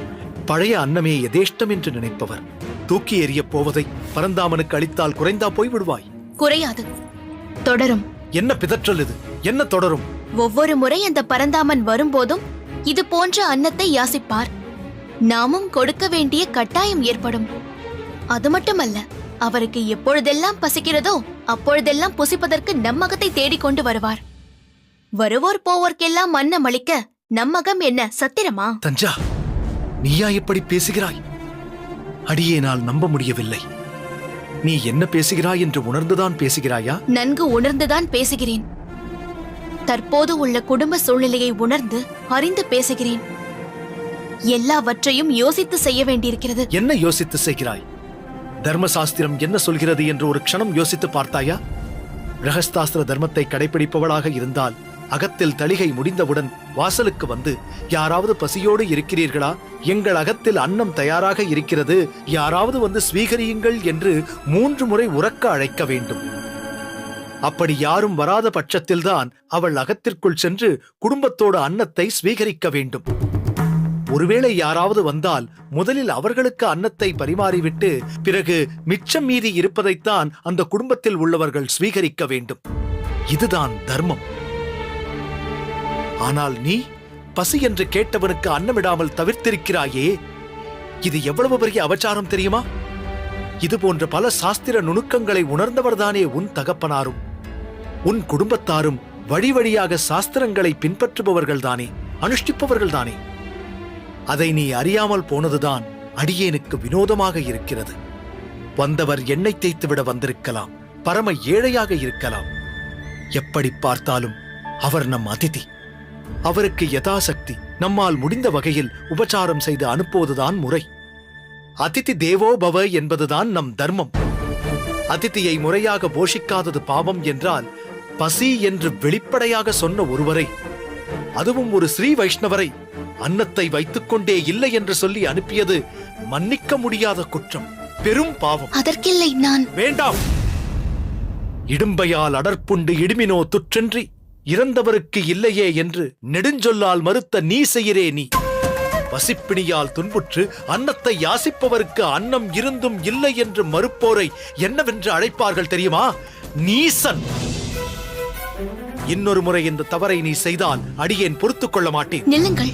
பழைய அன்னமே யதேஷ்டம் என்று நினைப்பவர். தூக்கி எறியப் போவதை பரந்தாமனுக்கு அளித்தால் குறைந்தா போய்விடுவாய். குறையாது, தொடரும். என்ன பிதற்றல் இது? என்ன தொடரும்? ஒவ்வொரு முறை அந்த பரந்தாமன் வரும்போதும் இது போன்ற அன்னத்தை யாசிப்பார். நாமும் கொடுக்க வேண்டிய கட்டாயம் ஏற்படும். அது மட்டுமல்ல, அவருக்கு எப்பொழுதெல்லாம் பசிக்கிறதோ அப்பொழுதெல்லாம் புசிப்பதற்கு நம்மகத்தை தேடிக்கொண்டு வருவார். வருவோர் போவோர்க்கெல்லாம் அன்னம் அளிக்க நம்மகம் என்ன சத்திரமா? தஞ்சா, நீயா இப்படி பேசுகிறாய்? அடியேனால் நம்ப முடியவில்லை. நீ என்ன பேசுகிறாய் என்று உணர்ந்துதான் பேசுகிறாயா? நன்கு உணர்ந்துதான் பேசுகிறேன். தற்போது உள்ள குடும்ப சூழ்நிலையை உணர்ந்து அறிந்து பேசுகிறேன். எல்லாவற்றையும் யோசித்து செய்ய வேண்டியிருக்கிறது. என்ன யோசித்து செய்கிறாய்? தர்மசாஸ்திரம் என்ன சொல்கிறது என்று ஒரு க்ஷணம் யோசித்து பார்த்தாயா? கிரகஸ்தாஸ்திர தர்மத்தை கடைபிடிப்பவளாக இருந்தால் அகத்தில் தளிகை முடிந்தவுடன் வாசலுக்கு வந்து, யாராவது பசியோடு இருக்கிறீர்களா? எங்கள் அகத்தில் அன்னம் தயாராக இருக்கிறது, யாராவது வந்து ஸ்வீகரியுங்கள் என்று 3 முறை உரக்க அழைக்க வேண்டும். அப்படி யாரும் வராத பட்சத்தில்தான் அவள் அகத்திற்குள் சென்று குடும்பத்தோடு அன்னத்தை ஸ்வீகரிக்க வேண்டும். ஒருவேளை யாராவது வந்தால் முதலில் அவர்களுக்கு அன்னத்தை பரிமாறிவிட்டு பிறகு மிச்சம் மீதி இருப்பதைத்தான் அந்த குடும்பத்தில் உள்ளவர்கள் ஸ்வீகரிக்க வேண்டும். இதுதான் தர்மம். ஆனால் நீ பசி என்று கேட்டவனுக்கு அன்னமிடாமல் தவிர்த்திருக்கிறாயே, இது எவ்வளவு பெரிய அபச்சாரம் தெரியுமா? இது போன்ற பல சாஸ்திர நுணுக்கங்களை உணர்ந்தவர்தானே உன் தகப்பனாரும் உன் குடும்பத்தாரும். வழி வழியாக சாஸ்திரங்களை பின்பற்றுபவர்கள்தானே, அனுஷ்டிப்பவர்கள்தானே. அதை நீ அறியாமல் போனதுதான் அடியேனுக்கு வினோதமாக இருக்கிறது. வந்தவர் எண்ணெய் தேய்த்துவிட வந்திருக்கலாம், பரம ஏழையாக இருக்கலாம். எப்படி பார்த்தாலும் அவர் நம் அதிதி. அவருக்கு யதாசக்தி நம்மால் முடிந்த வகையில் உபச்சாரம் செய்து அனுப்புவதுதான் முறை. அதிதி தேவோ பவ என்பதுதான் நம் தர்மம். அதிதியை முறையாக போஷிக்காதது பாவம் என்றால், பசி என்று வெளிப்படையாக சொன்ன ஒருவரை, அதுவும் ஒரு ஸ்ரீ வைஷ்ணவரை, அன்னத்தை வைத்துக் கொண்டே இல்லை என்று சொல்லி அனுப்பியது மன்னிக்க முடியாத குற்றம், பெரும் பாவம். அதற்கில்லை, நான் வேண்டாம். இடும்பையால் அடற்புண்டு இடுமினோ துற்றன்றி இறந்தவருக்கு இல்லையே என்று நெடுஞ்சொல்லால் மறுத்த நீ செய்கிறே நீ. பசிப்பிணியால் துன்புற்று அன்னத்தை யாசிப்பவருக்கு அன்னம் இருந்தும் இல்லை என்று மறுப்போரை என்னவென்று அழைப்பார்கள் தெரியுமா? நீசன். இன்னொரு முறை இந்த தவறை நீ செய்தால் அடியேன் பொறுத்துக் கொள்ள மாட்டேன். நில்லுங்கள்.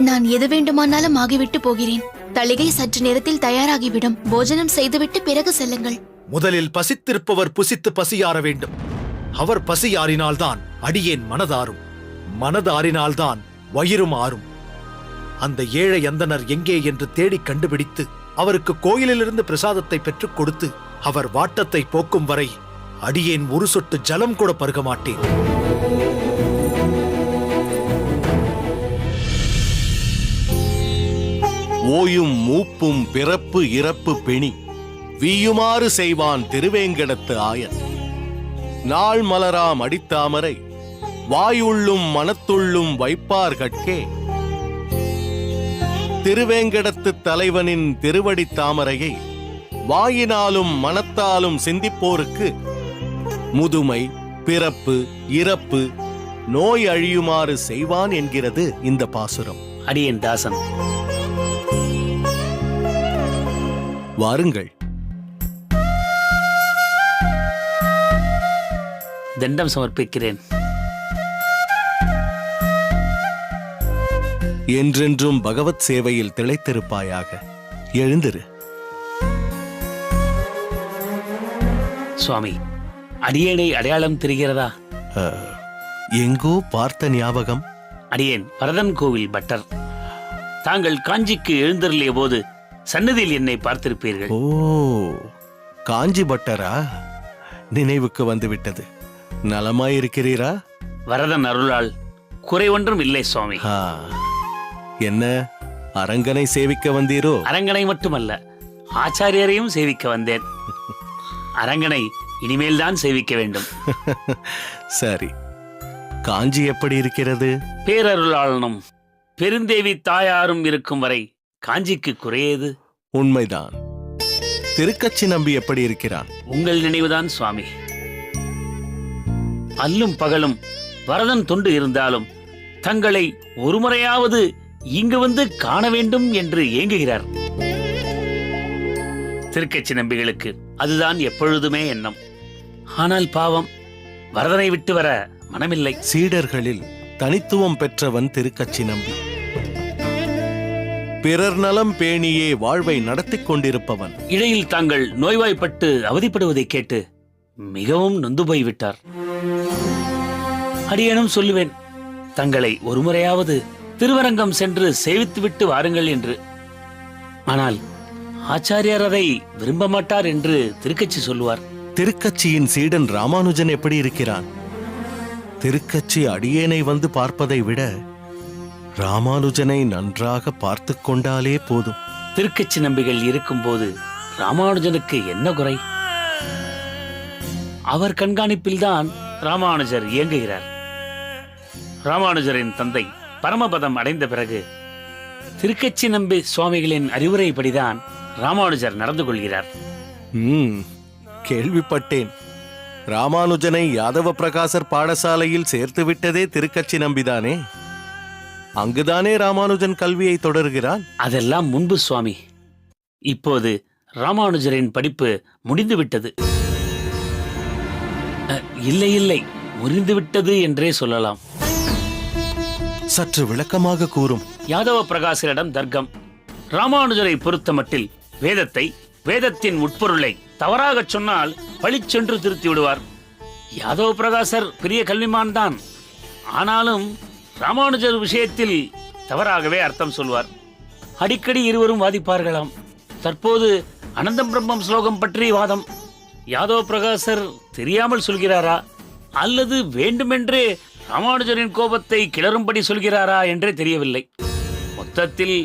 நான் எது வேண்டுமானாலும் ஆகிவிட்டு போகிறேன். தளிகை சற்று நேரத்தில் தயாராகிவிடும். போஜனம் செய்துவிட்டு பிறகு செல்லுங்கள். முதலில் பசித்திருப்பவர் புசித்து பசியாற வேண்டும். அவர் பசியாறினால்தான் அடியேன் மனதாரும், மனதாறினால்தான் வயிறும் ஆறும். அந்த ஏழை அந்தனர் எங்கே என்று தேடி கண்டுபிடித்து அவருக்கு கோயிலிலிருந்து பிரசாதத்தை பெற்றுக் கொடுத்து அவர் வாட்டத்தை போக்கும் வரை அடியேன் ஒரு சொட்டு ஜலம் கூட பருக மாட்டேன். ஓயும் மூப்பும் பிறப்பு இறப்பு பிணி வீயுமாறு செய்வான் திருவேங்கடத்து ஆயன். நாள் மலராம் அடித்தாமரை வாயுள்ளும் மனத்துள்ளும் வைப்பார்கட்கே. திருவேங்கடத்து தலைவனின் திருவடி தாமரையை வாயினாலும் மனத்தாலும் சிந்திப்போருக்கு முதுமை, பிறப்பு, இறப்பு, நோய் அழியுமாறு செய்வான் என்கிறது இந்த பாசுரம். அடியேன் தாசன். வாருங்கள். தண்டம் சமர்ப்பிக்கிறேன். என்றென்றும் பகவத் சேவையில் திளைத்திருப்பாயாக. எழுந்திரு. சுவாமி, அடியேனை அடையாளம் தெரிகிறதா? எங்கோ பார்த்த ஞாபகம். அடியேன் பரதன் கோவில் பட்டர். தாங்கள் காஞ்சிக்கு எழுந்தருளிய போது சன்னதியில் என்னை பார்த்திருப்பீர்கள். ஓ, காஞ்சி பட்டரா? நினைவுக்கு வந்துவிட்டது. நலமாயிருக்கிறீரா? வரதன் அருளால் குறை ஒன்றும் இல்லை சுவாமி. என்ன, அரங்கனை சேவிக்க வந்தீரோ? அரங்கனை மட்டுமல்ல, ஆச்சாரியரையும் சேவிக்க வந்தேன். அரங்கனை இனிமேல் தான் சேவிக்க வேண்டும். சரி, காஞ்சி எப்படி இருக்கிறது? பேரருளாளனும் பெருந்தேவி தாயாரும் இருக்கும் வரை காஞ்சிக்கு குறையது. உண்மைதான். திருக்கச்சி நம்பி எப்படி இருக்கிறான்? உங்கள் நினைவுதான் சுவாமி. அல்லும் பகலும் வரதன் தொண்டு இருந்தாலும் தங்களை ஒருமுறையாவது இங்கு வந்து காண வேண்டும் என்று ஏங்குகிறார். திருக்கச்சி நம்பிகளுக்கு அதுதான் எப்பொழுதுமே எண்ணம். ஆனால் பாவம், வரதனை விட்டு வர மனமில்லை. சீடர்களில் தனித்துவம் பெற்றவன் திருக்கச்சி நம்பி. பிறர் நலம் பேணியே வாழ்வை நடத்திக் கொண்டிருப்பவன். இடையில் தாங்கள் நோய்வாய்ப்பட்டு அவதிப்படுவதை கேட்டு மிகவும் நொந்து போய்விட்டார். அடியேனும் சொல்லுவேன், தங்களை ஒருமுறையாவது திருவரங்கம் சென்று சேவித்துவிட்டு வாருங்கள் என்று. ஆனால் ஆச்சாரியார் அதை விரும்ப மாட்டார் என்று திருக்கச்சி சொல்லுவார். திருக்கச்சியின் சீடன் ராமானுஜன் எப்படி இருக்கிறான்? திருக்கச்சி அடியேனை வந்து பார்ப்பதை விட ராமானுஜனை நன்றாக பார்த்து கொண்டாலே போதும். திருக்கச்சி நம்பிகள் இருக்கும்போது ராமானுஜனுக்கு என்ன குறை? அவர் கண்காணிப்பில்தான் ராமானுஜர் இயங்குகிறார். ராமானுஜரின் தந்தை பரமபதம் அடைந்த பிறகு திருக்கச்சி நம்பி சுவாமிகளின் அறிவுரைப்படிதான் ராமானுஜர் நடந்து கொள்கிறார். கேள்விப்பட்டேன். ராமானுஜனை யாதவ பிரகாசர் பாடசாலையில் சேர்த்து விட்டதே திருக்கச்சி நம்பிதானே? அங்குதானே ராமானுஜன் கல்வியை தொடர்கிறான். அதெல்லாம் முன்பு சுவாமி. இப்போது ராமானுஜரின் படிப்பு முடிந்துவிட்டது. இல்லை இல்லை, முறிந்துவிட்டது என்றே சொல்லலாம். சற்று விளக்கமாக கூறும். யாதவ பிரகாசரிடம் தர்க்கம். ராமானுஜரை பொறுத்த மட்டில் வேதத்தை, வேதத்தின் உட்பொருளை தவறாகச் சொன்னால் பழிச்சென்று திருத்தி விடுவார். யாதவ பிரகாசர் பெரிய கல்விமான் தான். ஆனாலும் ராமானுஜர் விஷயத்தில் தவறாகவே அர்த்தம் சொல்வார். அடிக்கடி இருவரும் வாதிப்பார்களாம். தற்போது அனந்தம் பிரம்மம் ஸ்லோகம் பற்றி வாதம். யாதவ பிரகாசர் தெரியாமல் சொல்கிறாரா அல்லது வேண்டுமென்றே ராமானுஜரின் கோபத்தை கிளறும்படி சொல்கிறாரா என்றே தெரியவில்லை. மொத்தத்தில்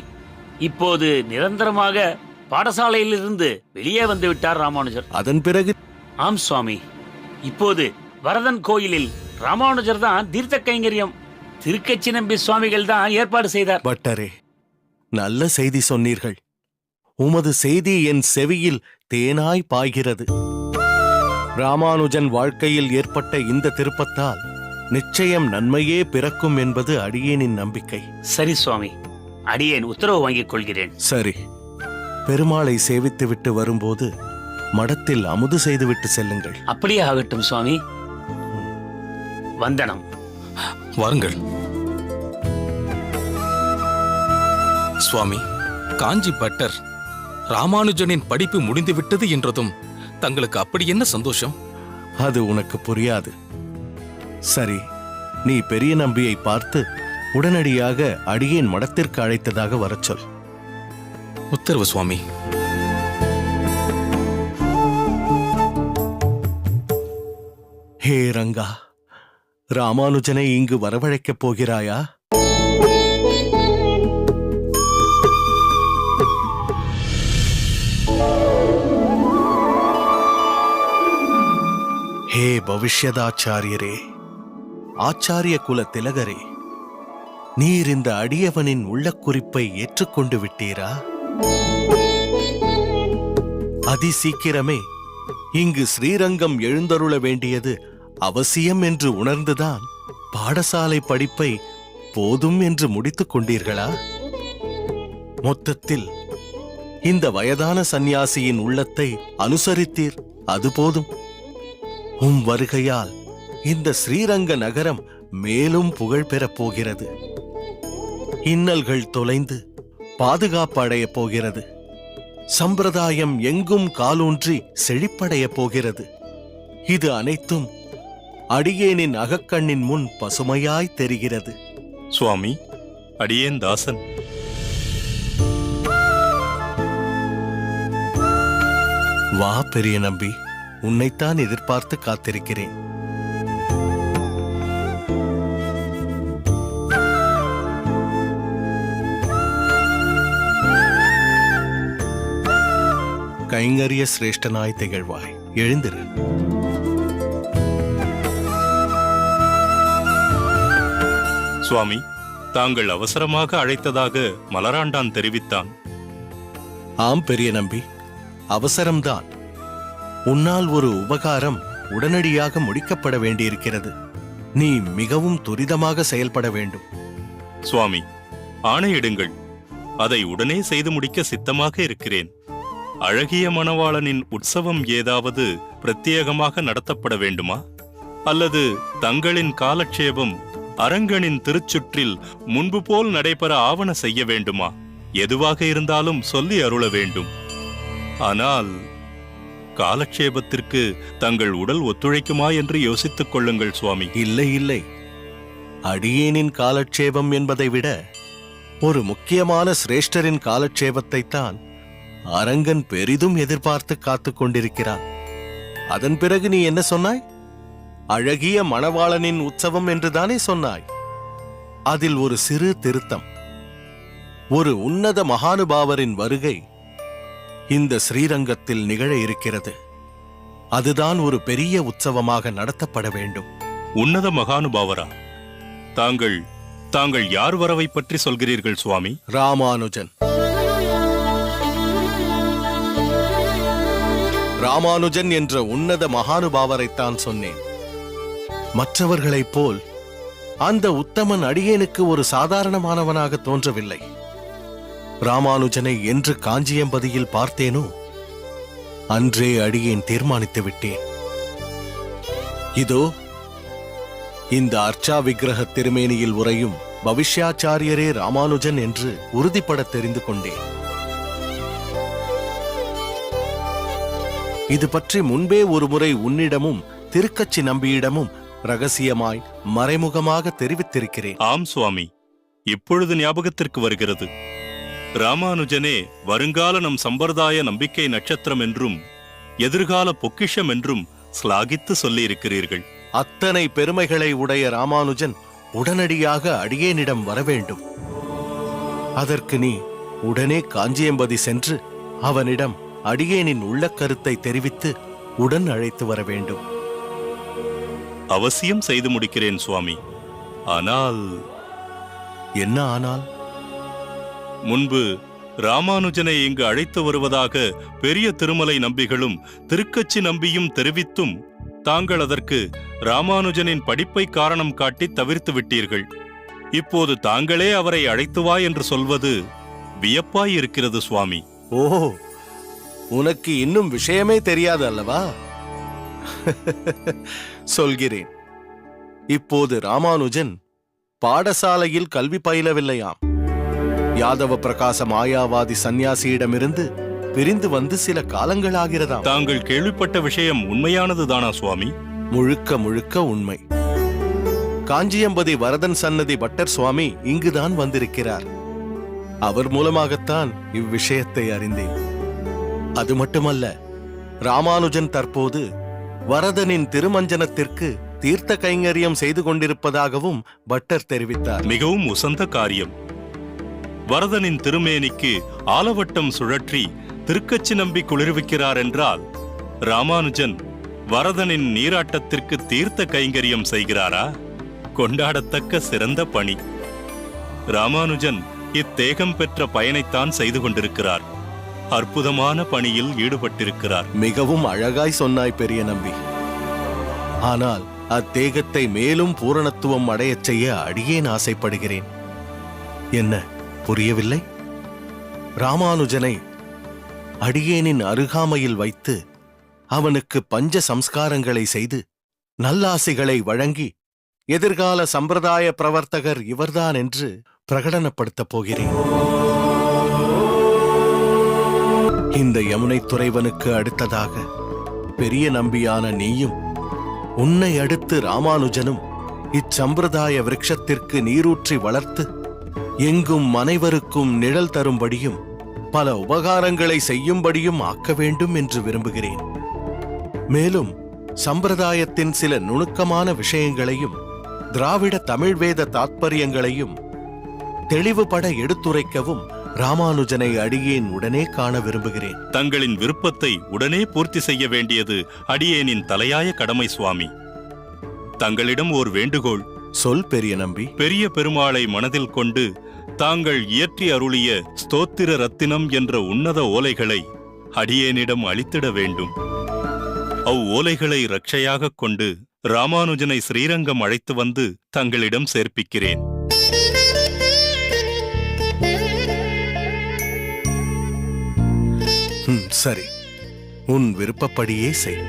இப்போது நிரந்தரமாக பாடசாலையிலிருந்து வெளியே வந்து விட்டார் ராமானுஜர். அதன் பிறகு? ஆம் சுவாமி, இப்போது வரதன் கோயிலில் ராமானுஜர் தான் தீர்த்த கைங்கரியம். திருக்கச்சி நம்பி சுவாமிகள் தான் ஏற்பாடு செய்தார். பட்டரே, நல்ல செய்தி சொன்னீர்கள். உமது செய்தி என் செவியில் தேனாய் பாய்கிறது. ராமானுஜன் வாழ்க்கையில் ஏற்பட்ட இந்த திருப்பத்தால் நிச்சயம் நன்மையே பிறக்கும் என்பது அடியேனின் நம்பிக்கை. சரி சுவாமி, அடியேன் உத்தரவு வாங்கிக் கொள்கிறேன். சரி, பெருமாளை சேவித்துவிட்டு வரும்போது மடத்தில் அமுது செய்துவிட்டு செல்லுங்கள். அப்படியே ஆகட்டும் சுவாமி. வந்தனம். வாருங்கள் சுவாமி. காஞ்சி பட்டர் ராமானுஜனின் படிப்பு முடிந்துவிட்டது என்றதும் தங்களுக்கு அப்படி என்ன சந்தோஷம்? அது உனக்கு புரியாது. சரி, நீ பெரிய நம்பியை பார்த்து உடனடியாக அடியேன் மடத்திற்கு அழைத்ததாக வரச் சொல். உத்தரவு சுவாமி. ஹே ரங்கா, ராமானுஜனை இங்கு வரவழைக்கப் போகிறாயா? ஹே பவிஷ்யதாச்சாரியரே, ஆச்சாரிய குல திலகரே, நீர் இந்த அடியவனின் உள்ளக்குறிப்பை ஏற்றுக்கொண்டு விட்டீரா? அதி சீக்கிரமே இங்கு ஸ்ரீரங்கம் எழுந்தருள வேண்டியது அவசியம் என்று உணர்ந்துதான் பாடசாலை படிப்பை போதும் என்று முடித்துக் கொண்டீர்களா? மொத்தத்தில் இந்த வயதான சந்நியாசியின் உள்ளத்தை அனுசரித்தீர், அது போதும். உம் வருகையால் இந்த ஸ்ரீரங்க நகரம் மேலும் புகழ் பெறப் போகிறது. இன்னல்கள் தொலைந்து பாதுகாப்பு அடையப் போகிறது. சம்பிரதாயம் எங்கும் காலூன்றி செழிப்படையப் போகிறது. இது அனைத்தும் அடியேனின் அகக்கண்ணின் முன் பசுமையாய் தெரிகிறது. சுவாமி, அடியேன் தாசன். வா பெரிய நம்பி, உன்னைத்தான் எதிர்பார்த்து காத்திருக்கிறேன். கைங்கரிய சிரேஷ்டனாய் திகழ்வாய். எழுந்திரு. சுவாமி, தாங்கள் அவசரமாக அழைத்ததாக மலராண்டான் தெரிவித்தான். ஆம் பெரிய நம்பி, அவசரம்தான். உன்னால் ஒரு உபகாரம் உடனடியாக முடிக்கப்பட வேண்டியிருக்கிறது. நீ மிகவும் துரிதமாக செயல்பட வேண்டும். சுவாமி, ஆணையிடுங்கள். அதை உடனே செய்து முடிக்க சித்தமாக இருக்கிறேன். அழகிய மணவாளனின் உற்சவம் ஏதாவது பிரத்யேகமாக நடத்தப்பட வேண்டுமா? அல்லது தங்களின் காலட்சேபம் அரங்கனின் திருச்சுற்றில் முன்பு போல் நடைபெற ஆவண செய்ய வேண்டுமா? எதுவாக இருந்தாலும் சொல்லி அருள வேண்டும். ஆனால் காலட்சேபத்திற்கு தங்கள் உடல் ஒத்துழைக்குமா என்று யோசித்துக் கொள்ளுங்கள் சுவாமி. இல்லை இல்லை, அடியேனின் காலட்சேபம் என்பதை விட ஒரு முக்கியமான சிரேஷ்டரின் காலட்சேபத்தைத்தான் அரங்கன் பெரிதும் எதிர்பார்த்து காத்துக் கொண்டிருக்கிறான். அதன் பிறகு நீ என்ன சொன்னாய்? அழகிய மணவாளனின் உற்சவம் என்றுதானே சொன்னாய். அதில் ஒரு சிறு திருத்தம். ஒரு உன்னத மகானுபாவரின் வருகை இந்த ஸ்ரீரங்கத்தில் நிகழ இருக்கிறது. அதுதான் ஒரு பெரிய உற்சவமாக நடத்தப்பட வேண்டும். உன்னத மகானுபாவரா, தாங்கள் தாங்கள் யார் வரவை பற்றி சொல்கிறீர்கள் சுவாமி? ராமானுஜன். ராமானுஜன் என்ற உன்னத மகானுபாவரைத்தான் சொன்னேன். மற்றவர்களைப் போல் அந்த உத்தமன் அடியேனுக்கு ஒரு சாதாரணமானவனாக தோன்றவில்லை. ராமானுஜனை என்று காஞ்சியம்பதியில் பார்த்தேனோ அன்றே அடியேன் தீர்மானித்து விட்டேன். இதோ இந்த அர்ச்சா விக்கிரக திருமேனியில் உறையும் பவிஷ்யாச்சாரியரே ராமானுஜன் என்று உறுதிப்பட தெரிந்து கொண்டேன். இது பற்றி முன்பே ஒருமுறை உன்னிடமும் திருக்கச்சி நம்பியிடமும் ரகசியமாய் மறைமுகமாக தெரிவித்திருக்கிறேன். ஆம் சுவாமி, இப்பொழுது ஞாபகத்திற்கு வருகிறது. ராமானுஜனே வருங்கால நம் சம்பிரதாய நம்பிக்கை நட்சத்திரம் என்றும் எதிர்கால பொக்கிஷம் என்றும் ஸ்லாகித்து சொல்லியிருக்கிறீர்கள். அத்தனை பெருமைகளை உடைய ராமானுஜன் உடனடியாக அடியேனிடம் வரவேண்டும். அதற்கு நீ உடனே காஞ்சியம்பதி சென்று அவனிடம் அடியேனின் உள்ள கருத்தை தெரிவித்து உடன் அழைத்து வர வேண்டும். அவசியம் செய்து முடிக்கிறேன் சுவாமி. ஆனால் என்ன ஆனால்? முன்பு ராமானுஜனை இங்கு அழைத்து வருவதாக பெரிய திருமலை நம்பிகளும் திருக்கச்சி நம்பியும் தெரிவித்தும் தாங்கள் அதற்கு ராமானுஜனின் படிப்பை காரணம் காட்டி தவிர்த்து விட்டீர்கள். இப்போது தாங்களே அவரை அழைத்து வா என்று சொல்வது வியப்பாயிருக்கிறது சுவாமி. ஓ, உனக்கு இன்னும் விஷயமே தெரியாது அல்லவா? சொல்கிறேன். இப்போது ராமானுஜன் பாடசாலையில் கல்வி பயிலவில்லையாம். யாதவ பிரகாச மாயாவாதி சந்நியாசியிடமிருந்து பிரிந்து வந்து சில காலங்களாகிறதாம். தாங்கள் கேள்விப்பட்ட விஷயம் உண்மையானதுதானா சுவாமி? முழுக்க முழுக்க உண்மை. காஞ்சியம்பதி வரதன் சன்னதி பட்டர் சுவாமி இங்குதான் வந்திருக்கிறார். அவர் மூலமாகத்தான் இவ்விஷயத்தை அறிந்தேன். அது மட்டுமல்ல, ராமானுஜன் தற்போது வரதனின் திருமஞ்சனத்திற்கு தீர்த்த கைங்கரியம் செய்து கொண்டிருப்பதாகவும் பட்டர் தெரிவித்தார். மிகவும் உசந்த காரியம். வரதனின் திருமேனிக்கு ஆலவட்டம் சுழற்றி திருக்கச்சி நம்பி குளிர்விக்கிறார் என்றால் ராமானுஜன் வரதனின் நீராட்டத்திற்கு தீர்த்த கைங்கரியம் செய்கிறாரா? கொண்டாடத்தக்க சிறந்த பணி. ராமானுஜன் இத்தேகம் பெற்ற பயனைத்தான் செய்து கொண்டிருக்கிறார். அற்புதமான பணியில் ஈடுபட்டிருக்கிறார். மிகவும் அழகாய் சொன்னாய் பெரிய நம்பி. ஆனால் அத்தேகத்தை மேலும் பூரணத்துவம் அடையச் செய்ய அடியேன் ஆசைப்படுகிறேன். என்ன புரியவில்லை? ராமானுஜனை அடியேனின் அருகாமையில் வைத்து அவனுக்கு பஞ்ச சம்ஸ்காரங்களை செய்து நல்லாசிகளை வழங்கி எதிர்கால சம்பிரதாய பிரவர்த்தகர் இவர்தான் என்று பிரகடனப்படுத்தப் போகிறேன். இந்த யமுனை துறைவனுக்கு அடுத்ததாக பெரிய நம்பியான நீயும் உன்னை அடுத்து ராமானுஜனும் இச்சம்பிரதாய விருட்சத்திற்கு நீரூற்றி வளர்த்து எங்கும் அனைவருக்கும் நிழல் தரும்படியும் பல உபகாரங்களை செய்யும்படியும் ஆக்க வேண்டும் என்று விரும்புகிறேன். மேலும் சம்பிரதாயத்தின் சில நுணுக்கமான விஷயங்களையும் திராவிட தமிழ் வேத தாத்பரியங்களையும் தெளிவுபட எடுத்துரைக்கவும் ராமானுஜனை அடியேன் உடனே காண விரும்புகிறேன். தங்களின் விருப்பத்தை உடனே பூர்த்தி செய்ய வேண்டியது அடியேனின் தலையாய கடமை சுவாமி. தங்களிடம் ஓர் வேண்டுகோள். சொல் பெரிய நம்பி. பெரிய பெருமாளை மனதில் கொண்டு தாங்கள் இயற்றி அருளிய ஸ்தோத்திர ரத்தினம் என்ற உன்னத ஓலைகளை அடியேனிடம் அளித்திட வேண்டும். ஓலைகளை ரட்சையாகக் கொண்டு ராமானுஜனை ஸ்ரீரங்கம் அழைத்து வந்து தங்களிடம் சேர்ப்பிக்கிறேன். சரி, உன் விருப்பப்படியே செய்.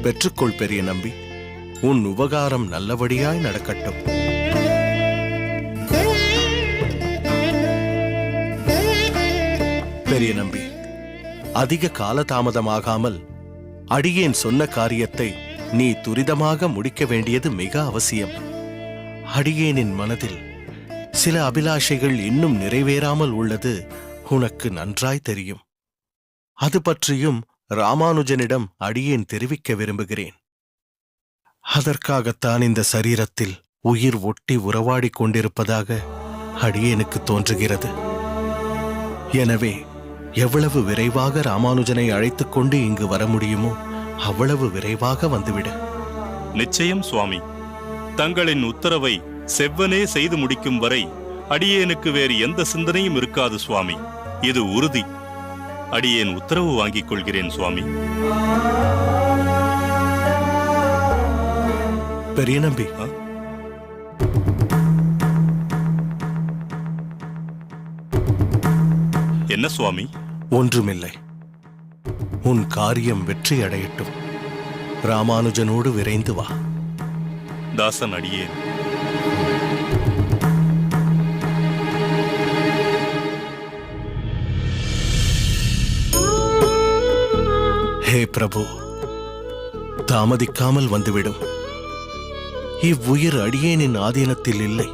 பெற்றுக்கொள் பெரிய நம்பி. உன் உபகாரம் நல்லபடியாய் நடக்கட்டும். பெரிய நம்பி, அதிக காலதாமதமாகாமல் அடியேன் சொன்ன காரியத்தை நீ துரிதமாக முடிக்க வேண்டியது மிக அவசியம். அடியேனின் மனதில் சில அபிலாஷைகள் இன்னும் நிறைவேறாமல் உள்ளது உனக்கு நன்றாய் தெரியும். அது பற்றியும் ராமானுஜனிடம் அடியேன் தெரிவிக்க விரும்புகிறேன். அதற்காகத்தான் இந்த சரீரத்தில் உயிர் ஒட்டி உறவாடிக் கொண்டிருப்பதாக அடியேனுக்கு தோன்றுகிறது. எனவே எவ்வளவு விரைவாக ராமானுஜனை அழைத்துக் கொண்டு இங்கு வர முடியுமோ அவ்வளவு விரைவாக வந்துவிடு. நிச்சயம் சுவாமி. தங்களின் உத்தரவை செவ்வனே செய்து முடிக்கும் வரை அடியேனுக்கு வேறு எந்த சிந்தனையும் இருக்காது சுவாமி. இது உறுதி. அடியேன் உத்தரவு வாங்கிக் கொள்கிறேன் சுவாமி. பெரிய நம்பி, என்ன சுவாமி? ஒன்றுமில்லை. உன் காரியம் வெற்றி அடையட்டும். ராமானுஜனோடு விரைந்து வா. தாசன் அடியேன். ஹே பிரபு, தாமதிக்காமல் வந்துவிடும். இவ்வுயிர் அடியேனின் ஆதீனத்தில் இல்லை.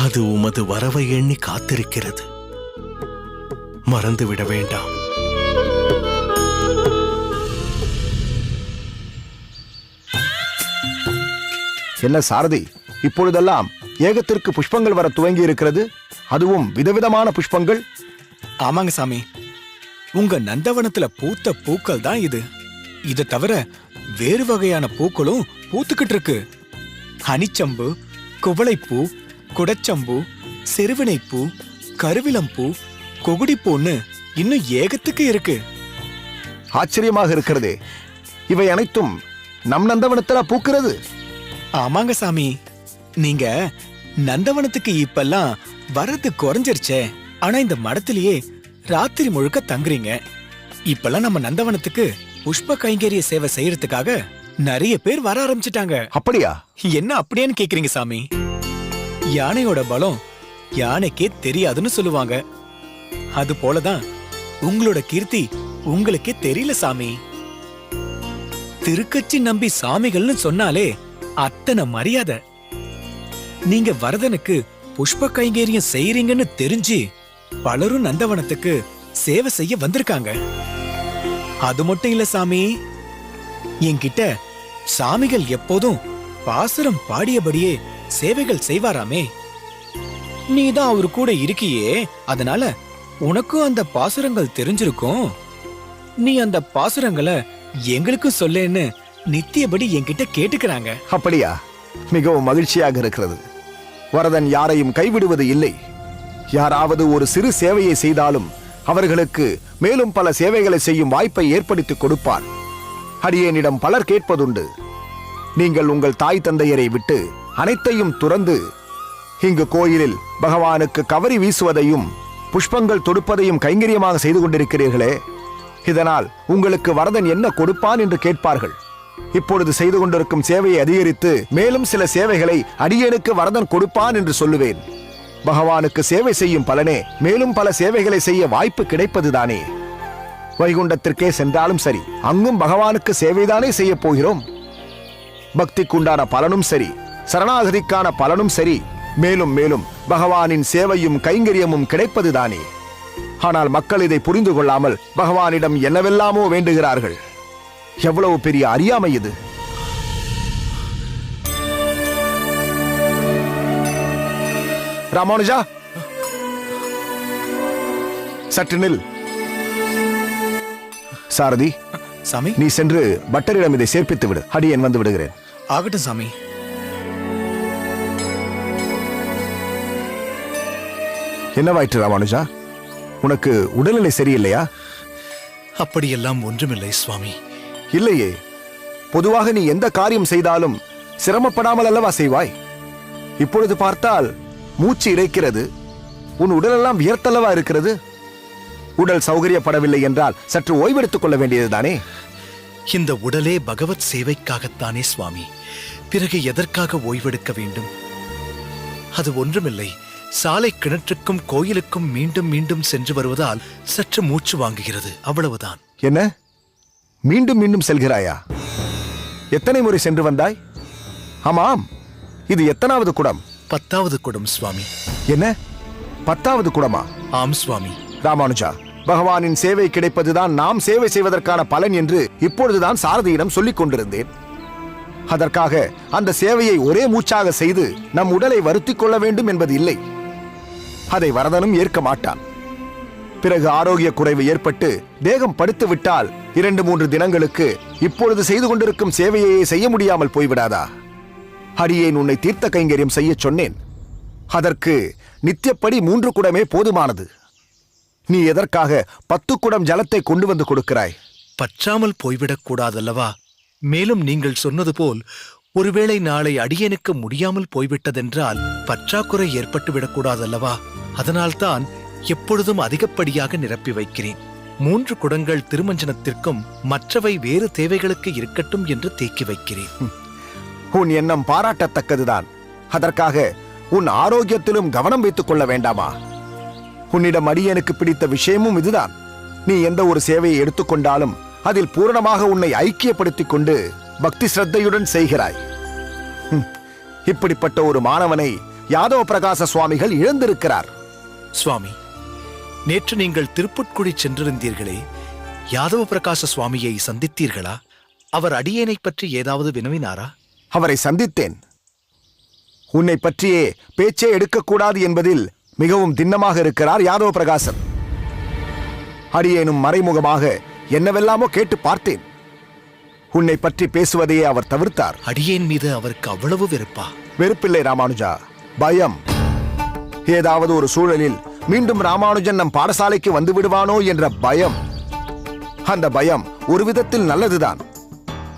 அது உமது வரவை எண்ணி காத்திருக்கிறது. மறந்துவிட வேண்டாம். என்ன சாரதி, இப்பொழுதெல்லாம் ஏகத்திற்கு புஷ்பங்கள் வர துவங்கி இருக்கிறது, அதுவும் விதவிதமான புஷ்பங்கள். ஆமாங்க சாமி, உங்க நந்தவனத்துல பூத்த பூக்கள் தான் இது. இதை தவிர வேறு வகையான பூக்களும் பூத்துக்கிட்டு இருக்கு. ஹனிச்சம்பு, குவளைப்பூ, குடச்சம்பு, சிறுவினைப்பூ, கருவிளம்பூ, கொகுடிப்பூன்னு இன்னும் ஏகத்துக்கு இருக்கு. ஆச்சரியமாக இருக்கிறதே, இவை அனைத்தும் நம் நந்தவனத்தில் பூக்கிறது. ஆமாங்க சாமி, நீங்க நந்தவனத்துக்கு இப்பெல்லாம் வரது குறைஞ்சிருச்சே. ஆனா இந்த மடத்திலேயே ராத்திரி முழுக்க தங்குறீங்க. இப்பெல்லாம் நம்ம நந்தவனத்துக்கு புஷ்ப கைங்கரிய சேவை செய்யறதுக்காக நிறைய பேர் வர ஆரம்பிச்சிட்டாங்க. அப்படியா? என்ன அப்படியேன்னு கேக்குறீங்க சாமி? யானையோட பலம் யானைக்கே தெரியாதுன்னு சொல்லுவாங்க. அது போலதான் உங்களோட கீர்த்தி உங்களுக்கே தெரியல சாமி. திருக்கச்சி நம்பி சாமிகள்னு சொன்னாலே அத்தனை மரியாதை. நீங்க வரதனுக்கு புஷ்ப கைங்கரியம் செய்யறீங்கன்னு தெரிஞ்சு பலரும் நந்தவனத்துக்கு சேவை செய்ய வந்திருக்காங்க. அது மட்டும் இல்ல சாமி, என்கிட்ட சாமிகள் எப்போதும் பாசுரம் பாடியபடியே சேவைகள் செய்வாராமே. நீதான் அவரு கூட இருக்கியே, அதனால உனக்கும் அந்த பாசுரங்கள் தெரிஞ்சிருக்கும். நீ அந்த பாசுரங்களை எங்களுக்கும் சொல்லேன்னு நித்தியபடி என்கிட்ட கேட்டுக்கிறாங்க. அப்படியா? மிகவும் மகிழ்ச்சியாக இருக்கிறது. வரதன் யாரையும் கைவிடுவது இல்லை. யாராவது ஒரு சிறு சேவையை செய்தாலும் அவர்களுக்கு மேலும் பல சேவைகளை செய்யும் வாய்ப்பை ஏற்படுத்தி கொடுப்பார். அடியேனிடம் பலர் கேட்பதுண்டு, நீங்கள் உங்கள் தாய் தந்தையரை விட்டு அனைத்தையும் துறந்து இங்கு கோயிலில் பகவானுக்கு கவரி வீசுவதையும் புஷ்பங்கள் தொடுப்பதையும் கைங்கரியமாக செய்து கொண்டிருக்கிறீர்களே, இதனால் உங்களுக்கு வரதன் என்ன கொடுப்பான் என்று கேட்பார்கள். இப்பொழுது செய்து கொண்டிருக்கும் சேவையை அதிகரித்து மேலும் சில சேவைகளை அடியேனுக்கு வரதன் கொடுப்பான் என்று சொல்லுவேன். பகவானுக்கு சேவை செய்யும் பலனே மேலும் பல சேவைகளை செய்ய வாய்ப்பு கிடைப்பதுதானே. வைகுண்டத்திற்கே சென்றாலும் சரி, அங்கும் பகவானுக்கு சேவைதானே செய்ய போகிறோம். பக்திக்குண்டான பலனும் சரி, சரணாகதிக்கான பலனும் சரி, மேலும் மேலும் பகவானின் சேவையும் கைங்கரியமும் கிடைப்பதுதானே. ஆனால் மக்கள் இதை புரிந்து கொள்ளாமல் பகவானிடம் என்னவெல்லாமோ வேண்டுகிறார்கள். எவ்வளவு பெரிய அறியாமை இது! ராமானுஜா, சற்று நில். சாரதி, சாமி, நீ சென்று பட்டரிடம் இதை சேர்ப்பித்து விடு. அடியேன் வந்து விடுகிறேன். ஆகட்டும் சாமி. என்னவாயிற்று ராமானுஜா? உனக்கு உடல்நிலை சரியில்லையா? அப்படியெல்லாம் ஒன்றுமில்லை சுவாமி. இல்லையே, பொதுவாக நீ எந்த காரியம் செய்தாலும் சிரமப்படாமல் அல்லவா செய்வாய்? இப்பொழுது பார்த்தால் மூச்சு இறைக்கிறது, உன் உடலெல்லாம் வியர்த்தல்லவா இருக்கிறது. உடல் சௌகரியப்படவில்லை என்றால் சற்று ஓய்வெடுத்துக் கொள்ள வேண்டியதுதானே. இந்த உடலே பகவத் சேவைக்காகத்தானே சுவாமி. பிறகு எதற்காக ஓய்வெடுக்க வேண்டும்? அது ஒன்றுமில்லை. சாலை கிணற்றுக்கும் கோயிலுக்கும் மீண்டும் மீண்டும் சென்று வருவதால் சற்று மூச்சு வாங்குகிறது, அவ்வளவுதான். என்ன, மீண்டும் மீண்டும் செல்கிறாயா? எத்தனை முறை சென்று வந்தாய்? ஆமாம், இது எத்தனாவது குடம்? 10வது குடம் சுவாமி. என்ன, 10வது குடமா? ஆம் சுவாமி. ராமானுஜா, பகவானின் சேவை கிடைப்பதுதான் நாம் சேவை செய்வதற்கான பலன் என்று இப்பொழுதுதான் சாரதியிடம் சொல்லிக் கொண்டிருந்தேன். அதற்காக அந்த சேவையை ஒரே மூச்சாக செய்து நம் உடலை வருத்திக் கொள்ள வேண்டும் என்பது இல்லை. அதை வரதனும் ஏற்க மாட்டான். பிறகு ஆரோக்கிய குறைவு ஏற்பட்டு தேகம் படுத்து விட்டால் 2-3 தினங்களுக்கு இப்பொழுது செய்து கொண்டிருக்கும் சேவையை செய்ய முடியாமல் போய்விடாதா? அடியேன் உன்னை தீர்த்த கைங்கரியம் செய்ய சொன்னேன். அதற்கு நித்தியப்படி 3 குடமே போதுமானது. நீ எதற்காக 10 குடம் ஜலத்தை கொண்டு வந்து கொடுக்கிறாய்? பற்றாமல் போய்விடக் கூடாதல்லவா? மேலும் நீங்கள் சொன்னது போல் ஒருவேளை நாளை அடியேனுக்கு முடியாமல் போய்விட்டதென்றால் பற்றாக்குறை ஏற்பட்டு விடக்கூடாதல்லவா? அதனால்தான் எப்பொழுதும் அதிகப்படியாக நிரப்பி வைக்கிறேன். 3 குடங்கள் திருமஞ்சனத்திற்கும் மற்றவை வேறு தேவைகளுக்கு இருக்கட்டும் என்று தேக்கி வைக்கிறேன். உன் எண்ணம் பாராட்டத்தக்கதுதான். அதற்காக உன் ஆரோக்கியத்திலும் கவனம் வைத்துக் கொள்ள வேண்டாமா? உன்னிடம் அடியேனுக்கு பிடித்த விஷயமும் இதுதான். நீ எந்த ஒரு சேவையை எடுத்துக்கொண்டாலும் அதில் பூரணமாக உன்னை ஐக்கியப்படுத்திக் கொண்டு பக்தி ஸ்ரத்தையுடன் செய்கிறாய். இப்படிப்பட்ட ஒரு மாணவனை யாதவ பிரகாச சுவாமிகள் இழந்திருக்கிறார். சுவாமி, நேற்று நீங்கள் திருப்புட்குழி சென்றிருந்தீர்களே, யாதவ பிரகாச சுவாமியை சந்தித்தீர்களா? அவர் அடியேனை பற்றி ஏதாவது வினவினாரா? அவரை சந்தித்தேன். உன்னை பற்றியே பேச்சே எடுக்கக்கூடாது என்பதில் மிகவும் திண்ணமாக இருக்கிறார் யாதவ பிரகாசன். அடியேனும் மறைமுகமாக என்னவெல்லாமோ கேட்டு பார்த்தேன். உன்னை பற்றி பேசுவதையே அவர் தவிர்த்தார். அடியேன் மீது அவருக்கு அவ்வளவு வெறுப்பா? வெறுப்பில்லை ராமானுஜா, பயம். ஏதாவது ஒரு சூழலில் மீண்டும் ராமானுஜன் நம் பாடசாலைக்கு வந்து விடுவானோ என்ற பயம். அந்த பயம் ஒரு விதத்தில் நல்லதுதான்.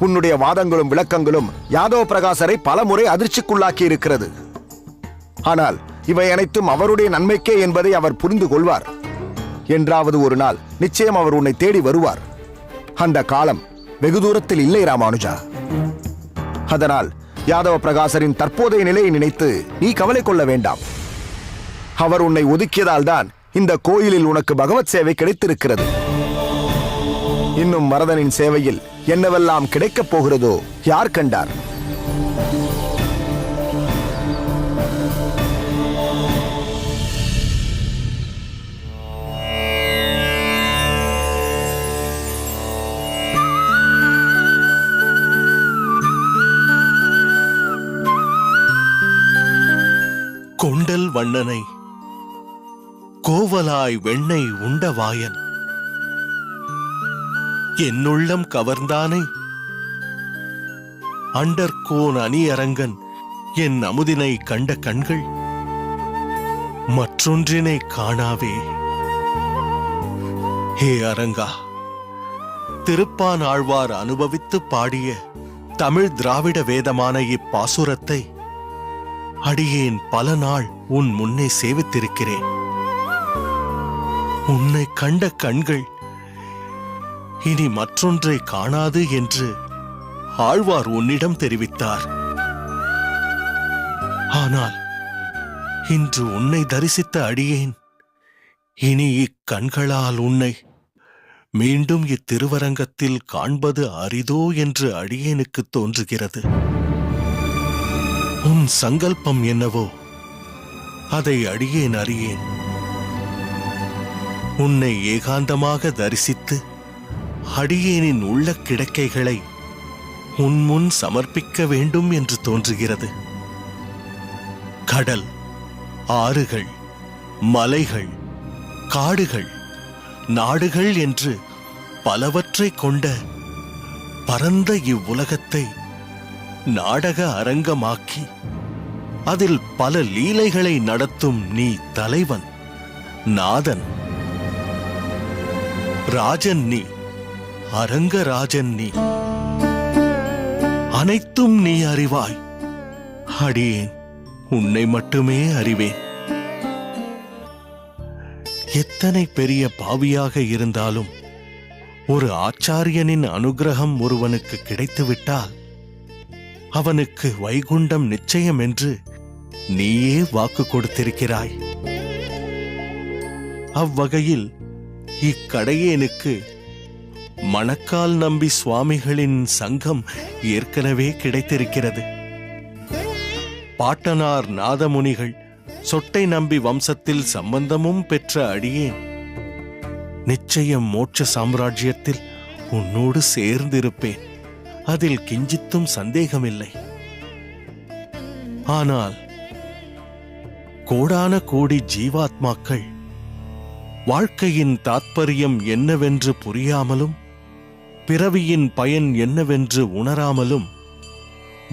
உன்னுடைய வாதங்களும் விளக்கங்களும் யாதவ பிரகாசரை பல முறை அதிர்ச்சிக்குள்ளாக்கி இருக்கிறது. ஆனால் இவை அனைத்தும் அவருடைய நன்மைக்கே என்பதை அவர் புரிந்து கொள்வார். என்றாவது ஒரு நாள் நிச்சயம் அவர் உன்னை தேடி வருவார். அந்த காலம் வெகு தூரத்தில் இல்லை ராமானுஜா. அதனால் யாதவ பிரகாசரின் தற்போதைய நிலையை நினைத்து நீ கவலை கொள்ள வேண்டாம். அவர் உன்னை ஒதுக்கியதால் தான் இந்த கோயிலில் உனக்கு பகவத் சேவை கிடைத்திருக்கிறது. இன்னும் மரதனின் சேவையில் என்னவெல்லாம் கிடைக்கப் போகிறதோ யார் கண்டார்? கொண்டல் வண்ணனை கோவலாய் வெண்ணெய் உண்டவாயன் என்னுள்ளம் கவர்ந்தானை அண்டர்கோன் அணியரங்கன் என் அமுதினை கண்ட கண்கள் மற்றொன்றினை காணாவே. ஹே அரங்கா, திருப்பான் ஆழ்வார் அனுபவித்து பாடிய தமிழ் திராவிட வேதமான இப்பாசுரத்தை அடியேன் பல நாள் உன் முன்னே சேவித்திருக்கிறேன். உன்னை கண்ட கண்கள் இனி மற்றொன்றை காணாது என்று ஆழ்வார் உன்னிடம் தெரிவித்தார். ஆனால் இன்று உன்னை தரிசித்த அடியேன் இனி இக்கண்களால் உன்னை மீண்டும் இத்திருவரங்கத்தில் காண்பது அரிதோ என்று அடியேனுக்கு தோன்றுகிறது. உன் சங்கல்பம் என்னவோ அதை அடியேன் அறியேன். உன்னை ஏகாந்தமாக தரிசித்து அடியேனின் உள்ள கிடக்கைகளை உன் முன் சமர்ப்பிக்க வேண்டும் என்று தோன்றுகிறது. கடல், ஆறுகள், மலைகள், காடுகள், நாடுகள் என்று பலவற்றை கொண்ட பரந்த இவ்வுலகத்தை நாடக அரங்கமாக்கி அதில் பல லீலைகளை நடத்தும் நீ தலைவன், நாதன், ராஜன் நீ, அரங்கராஜன் நீ. அனைத்தும் நீ அறிவாய். அடியேன் உன்னை மட்டுமே அறிவேன். எத்தனை பெரிய பாவியாக இருந்தாலும் ஒரு ஆச்சாரியனின் அனுகிரகம் ஒருவனுக்கு கிடைத்துவிட்டால் அவனுக்கு வைகுண்டம் நிச்சயம் என்று நீயே வாக்கு கொடுத்திருக்கிறாய். அவ்வகையில் இக்கடையேனுக்கு மணக்கால் நம்பி சுவாமிகளின் சங்கம் ஏற்கனவே கிடைத்திருக்கிறது. பாட்டனார் நாதமுனிகள் சொட்டை நம்பி வம்சத்தில் சம்பந்தமும் பெற்ற அடியேன் நிச்சயம் மோட்ச சாம்ராஜ்யத்தில் உன்னோடு சேர்ந்திருப்பேன். அதில் கிஞ்சித்தும் சந்தேகமில்லை. ஆனால் கோடான கோடி ஜீவாத்மாக்கள் வாழ்க்கையின் தாத்பரியம் என்னவென்று புரியாமலும் பிறவியின் பயன் என்னவென்று உணராமலும்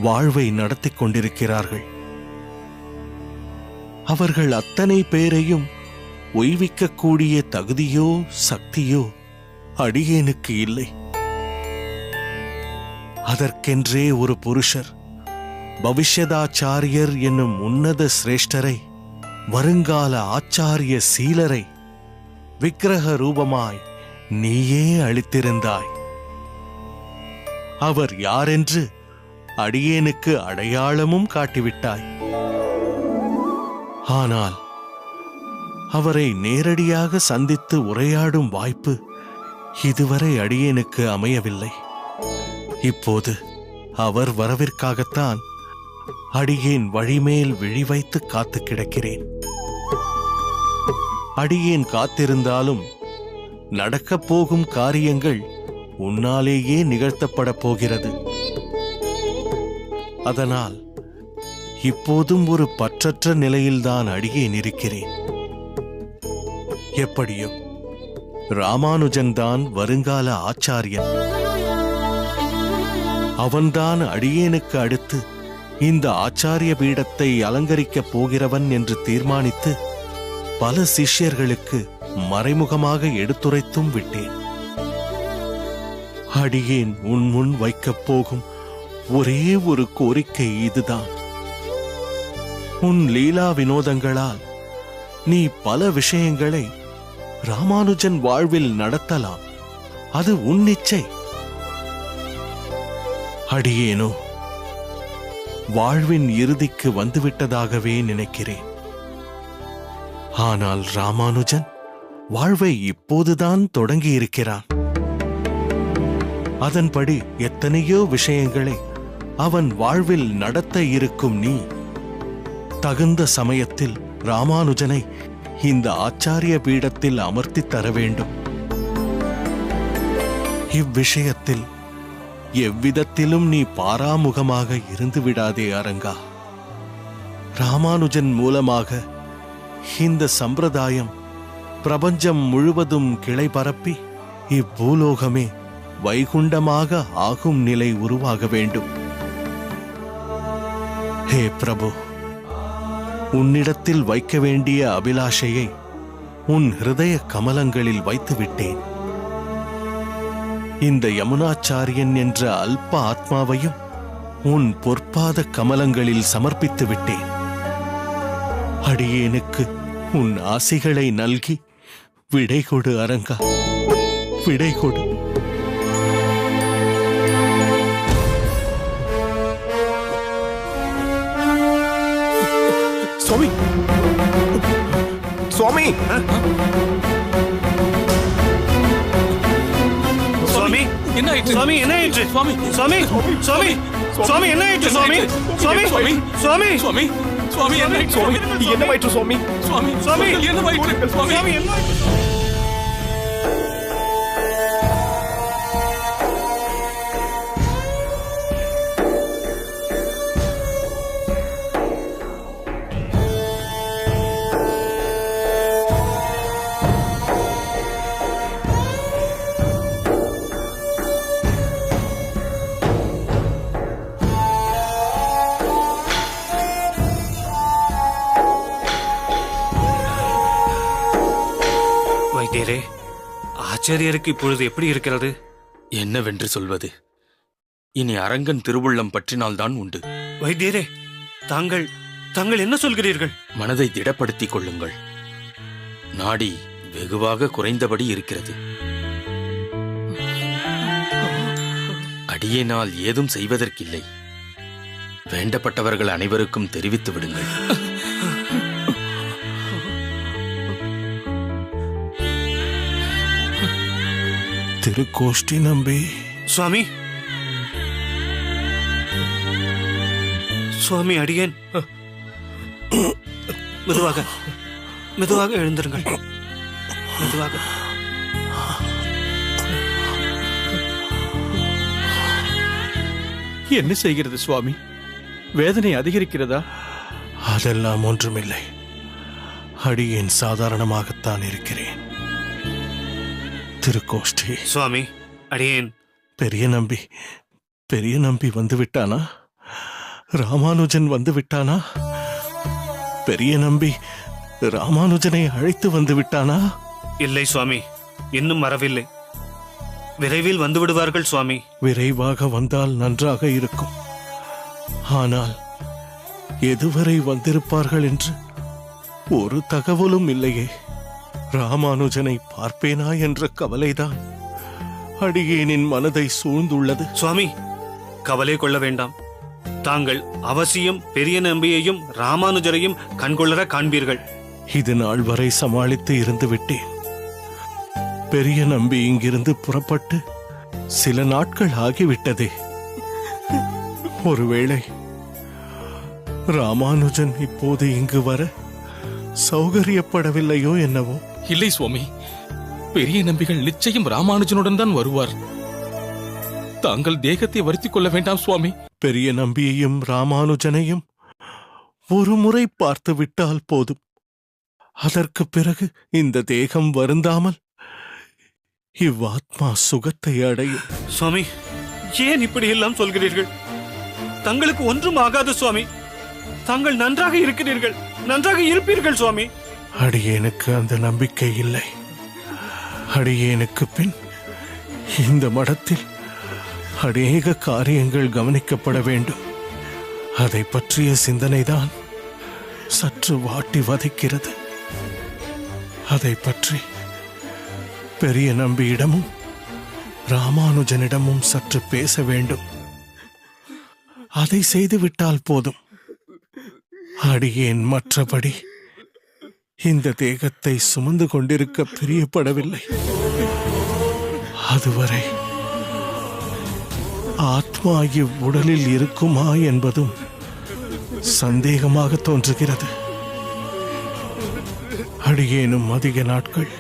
வாழ்வை நடத்திக் கொண்டிருக்கிறார்கள். அவர்கள் அத்தனை பேரையும் ஒய்விக்கக்கூடிய தகுதியோ சக்தியோ அடியேனுக்கு இல்லை. அதற்கென்றே ஒரு புருஷர், பவிஷ்யதாச்சாரியர் என்னும் உன்னத சிரேஷ்டரை, வருங்கால ஆச்சாரிய சீலரை விக்கிரக ரூபமாய் நீயே அளித்திருந்தாய். அவர் யாரென்று அடியேனுக்கு அடையாளமும் காட்டிவிட்டாய். ஆனால் அவரை நேரடியாக சந்தித்து உரையாடும் வாய்ப்பு இதுவரை அடியேனுக்கு அமையவில்லை. இப்போது அவர் வரவிற்காகத்தான் அடியேன் வழிமேல் விழி வைத்து காத்து கிடக்கிறேன். அடியேன் காத்திருந்தாலும் நடக்கப் போகும் காரியங்கள் உன்னாலேயே நிகழ்த்தப்பட போகிறது. அதனால் இப்போதும் ஒரு பற்றற்ற நிலையில்தான் அடியேன் இருக்கிறேன். எப்படியோ ராமானுஜன் தான் வருங்கால ஆச்சாரியன். அவன்தான் அடியேனுக்கு அடுத்து இந்த ஆச்சாரிய பீடத்தை அலங்கரிக்கப் போகிறவன் என்று தீர்மானித்து பல சிஷ்யர்களுக்கு மறைமுகமாக எடுத்துரைத்தும் விட்டேன். அடியேன் உன் முன் வைக்கப் போகும் ஒரே ஒரு கோரிக்கை இதுதான். உன் லீலா வினோதங்களால் நீ பல விஷயங்களை ராமானுஜன் வாழ்வில் நடத்தலாம். அது உன் இச்சை. அடியேனோ வாழ்வின் இறுதிக்கு வந்துவிட்டதாகவே நினைக்கிறேன். ஆனால் ராமானுஜன் வாழ்வை இப்போதுதான் தொடங்கியிருக்கிறான். அதன்படி எத்தனையோ விஷயங்களை அவன் வாழ்வில் நடத்த இருக்கும் நீ தகுந்த சமயத்தில் ராமானுஜனை இந்த ஆச்சாரிய பீடத்தில் அமர்த்தி தர வேண்டும். இவ்விஷயத்தில் எவ்விதத்திலும் நீ பாராமுகமாக இருந்து விடாதே அரங்கா. ராமானுஜன் மூலமாக இந்த சம்பிரதாயம் பிரபஞ்சம் முழுவதும் கிளை பரப்பி இப்பூலோகமே வைகுண்டமாக ஆகும் நிலை உருவாக வேண்டும். ஹே பிரபு, உன்னிடத்தில் வைக்க வேண்டிய அபிலாஷையை உன் ஹிருதய கமலங்களில் வைத்து விட்டேன். இந்த யமுனாச்சாரியன் என்ற அல்ப ஆத்மாவையும் உன் பொற்பாத கமலங்களில் சமர்ப்பித்து விட்டேன். அடியேனுக்கு உன் ஆசிகளை நல்கி விடை கொடு அரங்கா, விடை கொடு. சுவாமி, சுவாமி, சுவாமி என்ன ஆயிற்று? சுவாமி என்ன ஆயிற்று? சுவாமி, சுவாமி, சுவாமி, சுவாமி என்ன ஆயிற்று? சுவாமி, சுவாமி, சுவாமி, சுவாமி, சுவாமி என்ன ஆயிற்று? சுவாமி, என்ன ஆயிற்று? சுவாமி, சுவாமி, சுவாமி, என்ன ஆயிற்று? சுவாமி, சுவாமி என்ன ஆயிற்று? வைத்தியரே, ஆச்சாரியருக்கு இப்பொழுது எப்படி இருக்கிறது? என்னவென்று சொல்வது? இனி அரங்கன் திருவுள்ளம் பற்றினால்தான் உண்டு. வைத்தியரே, தாங்கள் என்ன சொல்கிறீர்கள்? மனதை திடப்படுத்திக் கொள்ளுங்கள். நாடி வெகுவாக குறைந்தபடி இருக்கிறது. அடியேனால் ஏதும் செய்வதற்கில்லை. வேண்டப்பட்டவர்கள் அனைவருக்கும் தெரிவித்து விடுங்கள். திருக்கோஷ்டி நம்பி. சுவாமி, சுவாமி, அடியேன். மெதுவாக, மெதுவாக எழுந்திருங்கள். மெதுவாக. என்ன செய்கிறது சுவாமி? வேதனை அதிகரிக்கிறதா? அதெல்லாம் ஒன்றுமில்லை. அடியேன் சாதாரணமாகத்தான் இருக்கிறேன். திருக்கோஷ்டி. சுவாமி, அடியேன் பெரிய நம்பி வந்து விட்டானா? ராமானுஜன் வந்து விட்டானா? பெரிய நம்பி ராமானுஜனை அழைத்து வந்து விட்டானா? இல்லை சுவாமி, இன்னும் வரவில்லை. விரைவில் வந்து விடுவார்கள் சுவாமி. விரைவாக வந்தால் நன்றாக இருக்கும். ஆனால் எதுவரை வந்திருப்பார்கள் என்று ஒரு தகவலும் இல்லையே. ராமானுஜனை பார்ப்பேனா என்ற கவலைதான் அடியேனின் மனதை சூழ்ந்துள்ளது. சுவாமி, கவலை கொள்ள வேண்டாம். தாங்கள் அவசியம் பெரிய நம்பியையும் ராமானுஜரையும் கண்கொள்ளர காண்பீர்கள். இது நாள் வரை சமாளித்து இருந்து விட்டேன். பெரிய நம்பி இங்கிருந்து புறப்பட்டு சில நாட்கள் ஆகிவிட்டதே. ஒருவேளை ராமானுஜன் இப்போது இங்கு வர சௌகரியப்படவில்லையோ என்னவோ. இல்லை சுவாமி, பெரிய நம்பிகள் நிச்சயம் ராமானுஜனுடன் தான் வருவார். தாங்கள் தேகத்தை வருத்திக் கொள்ள வேண்டாம் சுவாமி. பெரிய நம்பியையும் ராமானுஜனையும் ஒரு முறை பார்த்து விட்டால் போதும். அதற்கு பிறகு இந்த தேகம் வருந்தாமல் இவ்வாத்மா சுகத்தை அடையும். சுவாமி, ஏன் இப்படி எல்லாம் சொல்கிறீர்கள்? தங்களுக்கு ஒன்றும் ஆகாது சுவாமி. தாங்கள் நன்றாக இருக்கிறீர்கள், நன்றாக இருப்பீர்கள் சுவாமி. அடியேனுக்கு அந்த நம்பிக்கை இல்லை. அடியேனுக்கு பின் இந்த மடத்தில் அநேக காரியங்கள் கவனிக்கப்பட வேண்டும். அதை பற்றிய சிந்தனைதான் சற்று வாட்டி வதைக்கிறது. அதை பற்றி பெரிய நம்பியிடமும் ராமானுஜனிடமும் சற்று பேச வேண்டும். அதை செய்துவிட்டால் போதும். அடியேன் மற்றபடி இந்த தேகத்தை சுமந்து கொண்டிருக்க பிரியப்படவில்லை. அதுவரை ஆத்மா இவ்வுடலில் இருக்குமா என்பதும் சந்தேகமாக தோன்றுகிறது. அடியேனும் அதிக நாட்கள்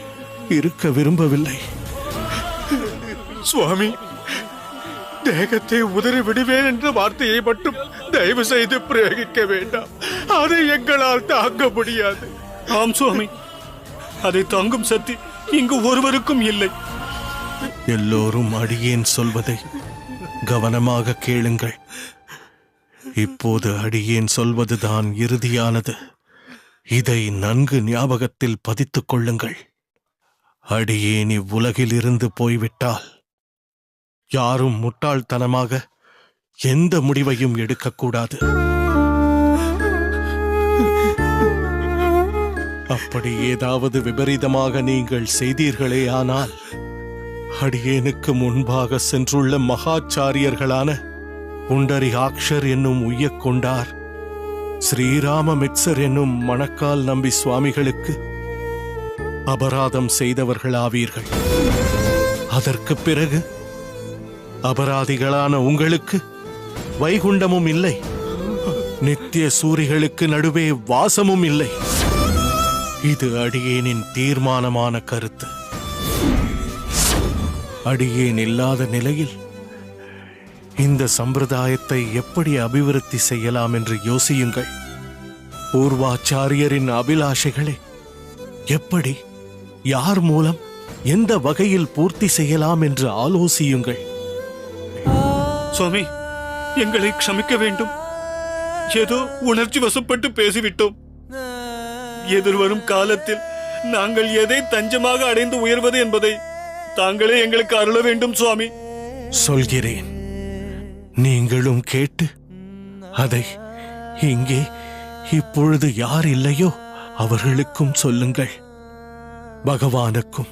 இருக்க விரும்பவில்லை. சுவாமி, தேகத்தை உதறி விடுவேன் என்ற வார்த்தையை மட்டும் தயவு செய்து பிரயோகிக்க வேண்டாம். அதை எங்களால் தாங்க முடியாது. ஆம் சுவாமி, அதை தாங்கும் சக்தி இங்கு ஒருவருக்கும் இல்லை. எல்லோரும் அடியேன் சொல்வதை கவனமாக கேளுங்கள். இப்போது அடியேன் சொல்வதுதான் இறுதியானது. இதை நன்கு ஞாபகத்தில் பதித்துக் கொள்ளுங்கள். அடியேன் இவ்வுலகில் இருந்து போய்விட்டால் யாரும் முட்டாள்தனமாக எந்த முடிவையும் எடுக்கக்கூடாது. அப்படி ஏதாவது விபரீதமாக நீங்கள் செய்தீர்களே ஆனால் அடியேனுக்கு முன்பாக சென்றுள்ள மகாச்சாரியர்களான புண்டரிகாக்ஷர் என்னும் உய்யக்கொண்டார், ஸ்ரீராம மிக்சர் என்னும் மணக்கால் நம்பி சுவாமிகளுக்கு அபராதம் செய்தவர்களாவீர்கள். அதற்கு பிறகு அபராதிகளான உங்களுக்கு வைகுண்டமும் இல்லை, நித்திய சூரிகளுக்கு நடுவே வாசமும் இல்லை. இது அடியேனின் தீர்மானமான கருத்து. அடியேன் இல்லாத நிலையில் இந்த சம்பிரதாயத்தை எப்படி அபிவிருத்தி செய்யலாம் என்று யோசியுங்கள். பூர்வாச்சாரியரின் அபிலாஷைகளை எப்படி, யார் மூலம், எந்த வகையில் பூர்த்தி செய்யலாம் என்று ஆலோசியுங்கள். சுவாமி, எங்களை க்ஷமிக்க வேண்டும். ஏதோ உணர்ச்சி வசப்பட்டு பேசிவிட்டோம். எதிர்வரும் காலத்தில் நாங்கள் எதை தஞ்சமாக அடைந்து உயர்வது என்பதை தாங்களே எங்களுக்கு அருள வேண்டும் சுவாமி. சொல்கிறேன், நீங்களும் கேட்டு அதை இங்கே இப்பொழுது யார் இல்லையோ அவர்களுக்கும் சொல்லுங்கள். பகவானுக்கும்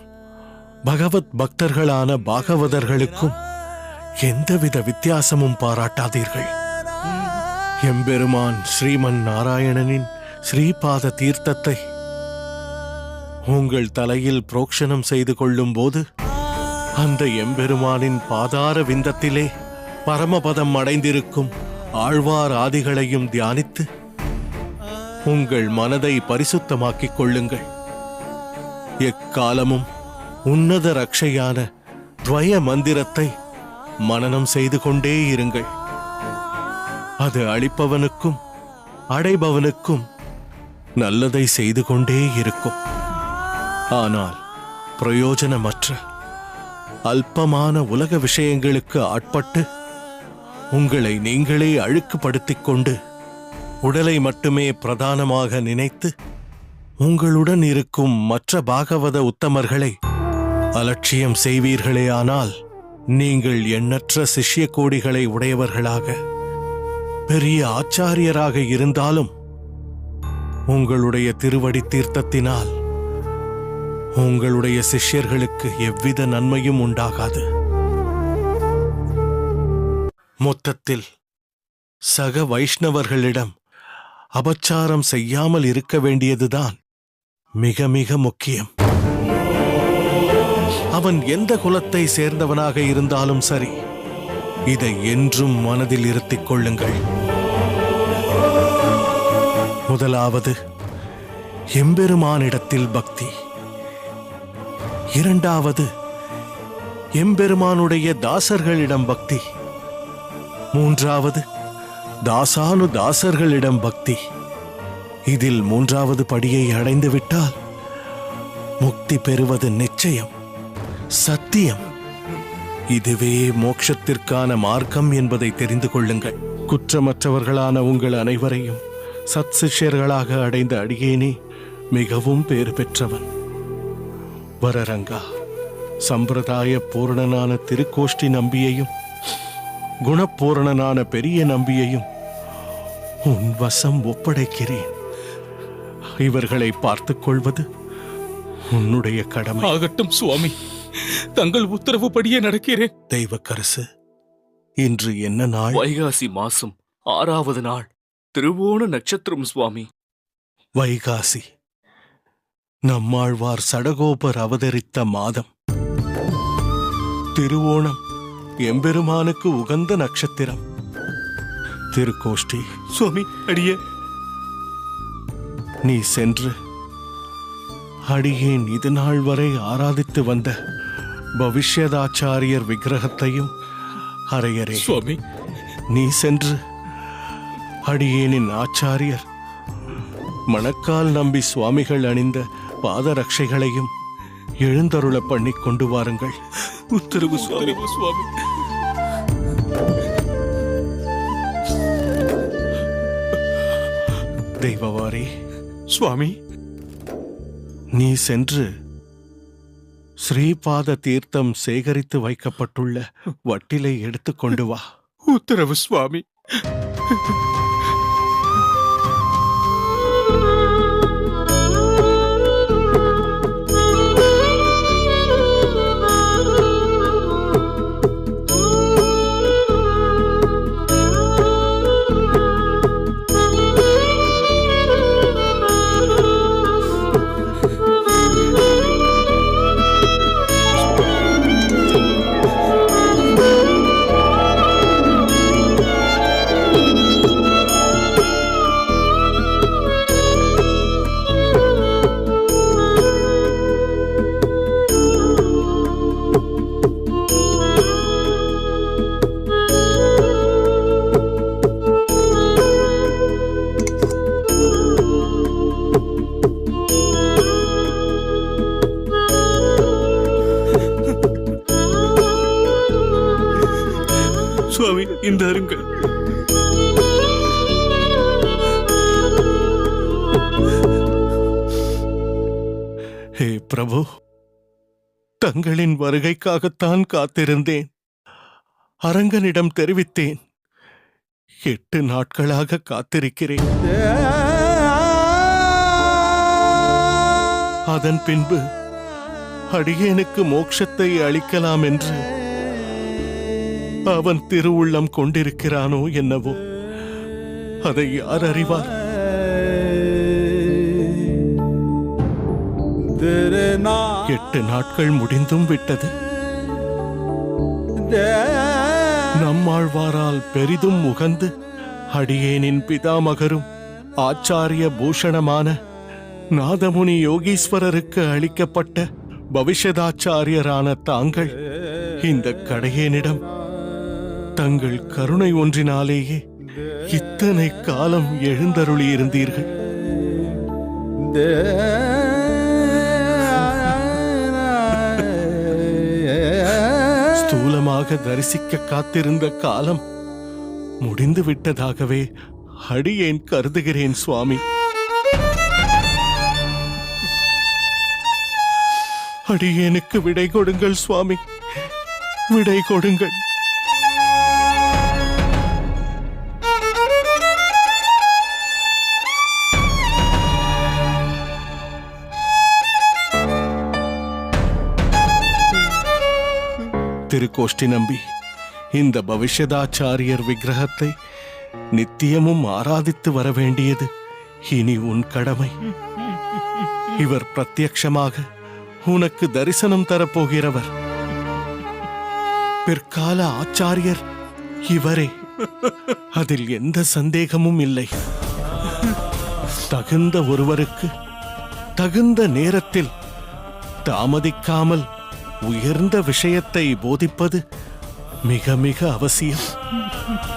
பகவத் பக்தர்களான பாகவதர்களுக்கும் எந்தவித வித்தியாசமும் பாராட்டாதீர்கள். எம்பெருமான் ஸ்ரீமன் நாராயணனின் ஸ்ரீபாத தீர்த்தத்தை உங்கள் தலையில் புரோக்ஷணம் செய்து கொள்ளும் போது அந்த எம்பெருமானின் பாதார விந்தத்திலே பரமபதம் அடைந்திருக்கும் ஆழ்வார் ஆதிகளையும் தியானித்து உங்கள் மனதை பரிசுத்தமாக்கிக் கொள்ளுங்கள். எக்காலமும் உன்னத ரக்ஷையான துவய மந்திரத்தை மனனம் செய்து கொண்டே இருங்கள். அது அளிப்பவனுக்கும் அடைபவனுக்கும் நல்லதை செய்து கொண்டே இருக்கும். ஆனால் பிரயோஜனமற்ற அல்பமான உலக விஷயங்களுக்கு ஆட்பட்டு உங்களை நீங்களே அழுக்குப்படுத்திக் கொண்டு உடலை மட்டுமே பிரதானமாக நினைத்து உங்களுடன் இருக்கும் மற்ற பாகவத உத்தமர்களை அலட்சியம் செய்வீர்களேயானால் நீங்கள் எண்ணற்ற சிஷ்ய கோடிகளை உடையவர்களாக பெரிய ஆச்சாரியராக இருந்தாலும் உங்களுடைய திருவடி தீர்த்தத்தினால் உங்களுடைய சிஷ்யர்களுக்கு எவ்வித நன்மையும் உண்டாகாது. மொத்தத்தில் சக வைஷ்ணவர்களிடம் அபச்சாரம் செய்யாமல் இருக்க வேண்டியதுதான் மிக மிக முக்கியம். அவன் எந்த குலத்தை சேர்ந்தவனாக இருந்தாலும் சரி, இதை என்றும் மனதில் இருத்திக் கொள்ளுங்கள். முதலாவது, எம்பெருமானிடத்தில் பக்தி. இரண்டாவது, எம்பெருமானுடைய தாசர்களிடம் பக்தி. மூன்றாவது, தாசானுதாசர்களிடம் பக்தி. இதில் மூன்றாவது படியை அடைந்துவிட்டால் முக்தி பெறுவது நிச்சயம், சத்தியம். இதுவே மோட்சத்திற்கான மார்க்கம் என்பதை தெரிந்து கொள்ளுங்கள். குற்றமற்றவர்களான உங்கள் அனைவரையும் சத் சிஷ்யர்களாக அடைந்த அடியேனே மிகவும் பேறு பெற்றவன். வரரங்கா, சம்பிரதாய பூரணனான திருக்கோஷ்டி நம்பியையும் குணப்பூரணனான பெரிய நம்பியையும் உன் வசம் ஒப்படைக்கிறேன். இவர்களை பார்த்துக் கொள்வது உன்னுடைய கடமை. ஆகட்டும் சுவாமி, தங்கள் உத்தரவுப்படியே நடக்கிறேன். தெய்வக்கரசு, இன்று என்ன நாள்? வைகாசி மாசம் 6வது நாள், திருவோண நட்சத்திரம் சுவாமி. வைகாசி நம்மாழ்வார் சடகோபர் அவதரித்த மாதம். திருவோணம் எம்பெருமானுக்கு உகந்த நட்சத்திரம். திருக்கோஷ்டி சுவாமி, அடியே நீ சென்று அடியேன் இது நாள் வரை ஆராதித்து வந்த பவிஷ்யதாச்சாரியர் விக்கிரகத்தையும் அரையரே சுவாமி, நீ சென்று அடியேனின் ஆச்சாரியர் மணக்கால் நம்பி சுவாமிகள் அணிந்த பாதரட்சைகளையும் எழுந்தருள பண்ணி கொண்டு வாருங்கள். உத்தரவு சுவாமி. சுவாமி, தெய்வவாரி சுவாமி, நீ சென்று ஸ்ரீபாத தீர்த்தம் சேகரித்து வைக்கப்பட்டுள்ள வட்டிலை எடுத்துக்கொண்டு வா. உத்தரவு சுவாமி. சுவாமி, இந்த அருங்கள். ஹே பிரபு, தங்களின் வருகைக்காகத்தான் காத்திருந்தேன். அரங்கனிடம் தெரிவித்தேன். 8 நாட்களாக காத்திருக்கிறேன். அதன் பின்பு அடியேனுக்கு மோட்சத்தை அளிக்கலாம் என்று அவன் திருவுள்ளம் கொண்டிருக்கிறானோ என்னவோ, அதை யார் அறிவார்? 8 நாட்கள் முடிந்தும் விட்டது. நம்மாழ்வாரால் பெரிதும் உகந்து அடியேனின் பிதாமகரும் ஆச்சாரிய பூஷணமான நாதமுனி யோகீஸ்வரருக்கு அளிக்கப்பட்ட பவிஷ்யதாச்சாரியரான தாங்கள் இந்த கடையேனிடம் தங்கள் கருணை ஒன்றினாலேயே இத்தனை காலம் எழுந்தருளியிருந்தீர்கள். ஸ்தூலமாக தரிசிக்க காத்திருந்த காலம் முடிந்து விட்டதாகவே அடியேன் கருதுகிறேன் சுவாமி. அடியேனுக்கு விடை கொடுங்கள் சுவாமி, விடை கொடுங்கள். திருக்கோஷ்டி நம்பி, இந்த பவிஷ்யதாச்சாரியர் விக்கிரகத்தை நித்தியமும் ஆராதித்து வர வேண்டியது இனி உன் கடமை. இவர் பிரத்யக்ஷமாக உனக்கு தரிசனம் தரப்போகிறவர். பிற்கால ஆச்சாரியர் இவரே, அதில் எந்த சந்தேகமும் இல்லை. தகுந்த ஒருவருக்கு தகுந்த நேரத்தில் தாமதிக்காமல் உயர்ந்த விஷயத்தை போதிப்பது மிக மிக அவசியம்.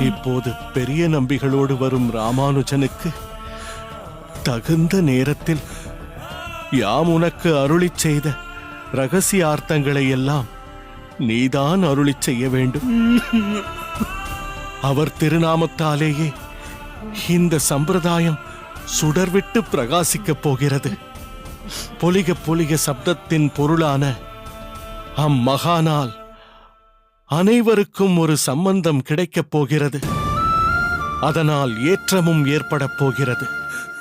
இப்போது பெரிய நம்பிகளோடு வரும் ராமானுஜனுக்கு தகுந்த நேரத்தில் யாம் உனக்கு அருளிச் செய்த ரகசியார்த்தங்களை எல்லாம் நீதான் அருளிச் செய்ய வேண்டும். அவர் திருநாமத்தாலேயே இந்த சம்பிரதாயம் சுடர்விட்டு பிரகாசிக்கப் போகிறது. பொலிக பொலிக சப்தத்தின் பொருளான அம்மகானால் அனைவருக்கும் ஒரு சம்பந்தம் கிடைக்கப் போகிறது. அதனால் ஏற்றமும் ஏற்படப் போகிறது.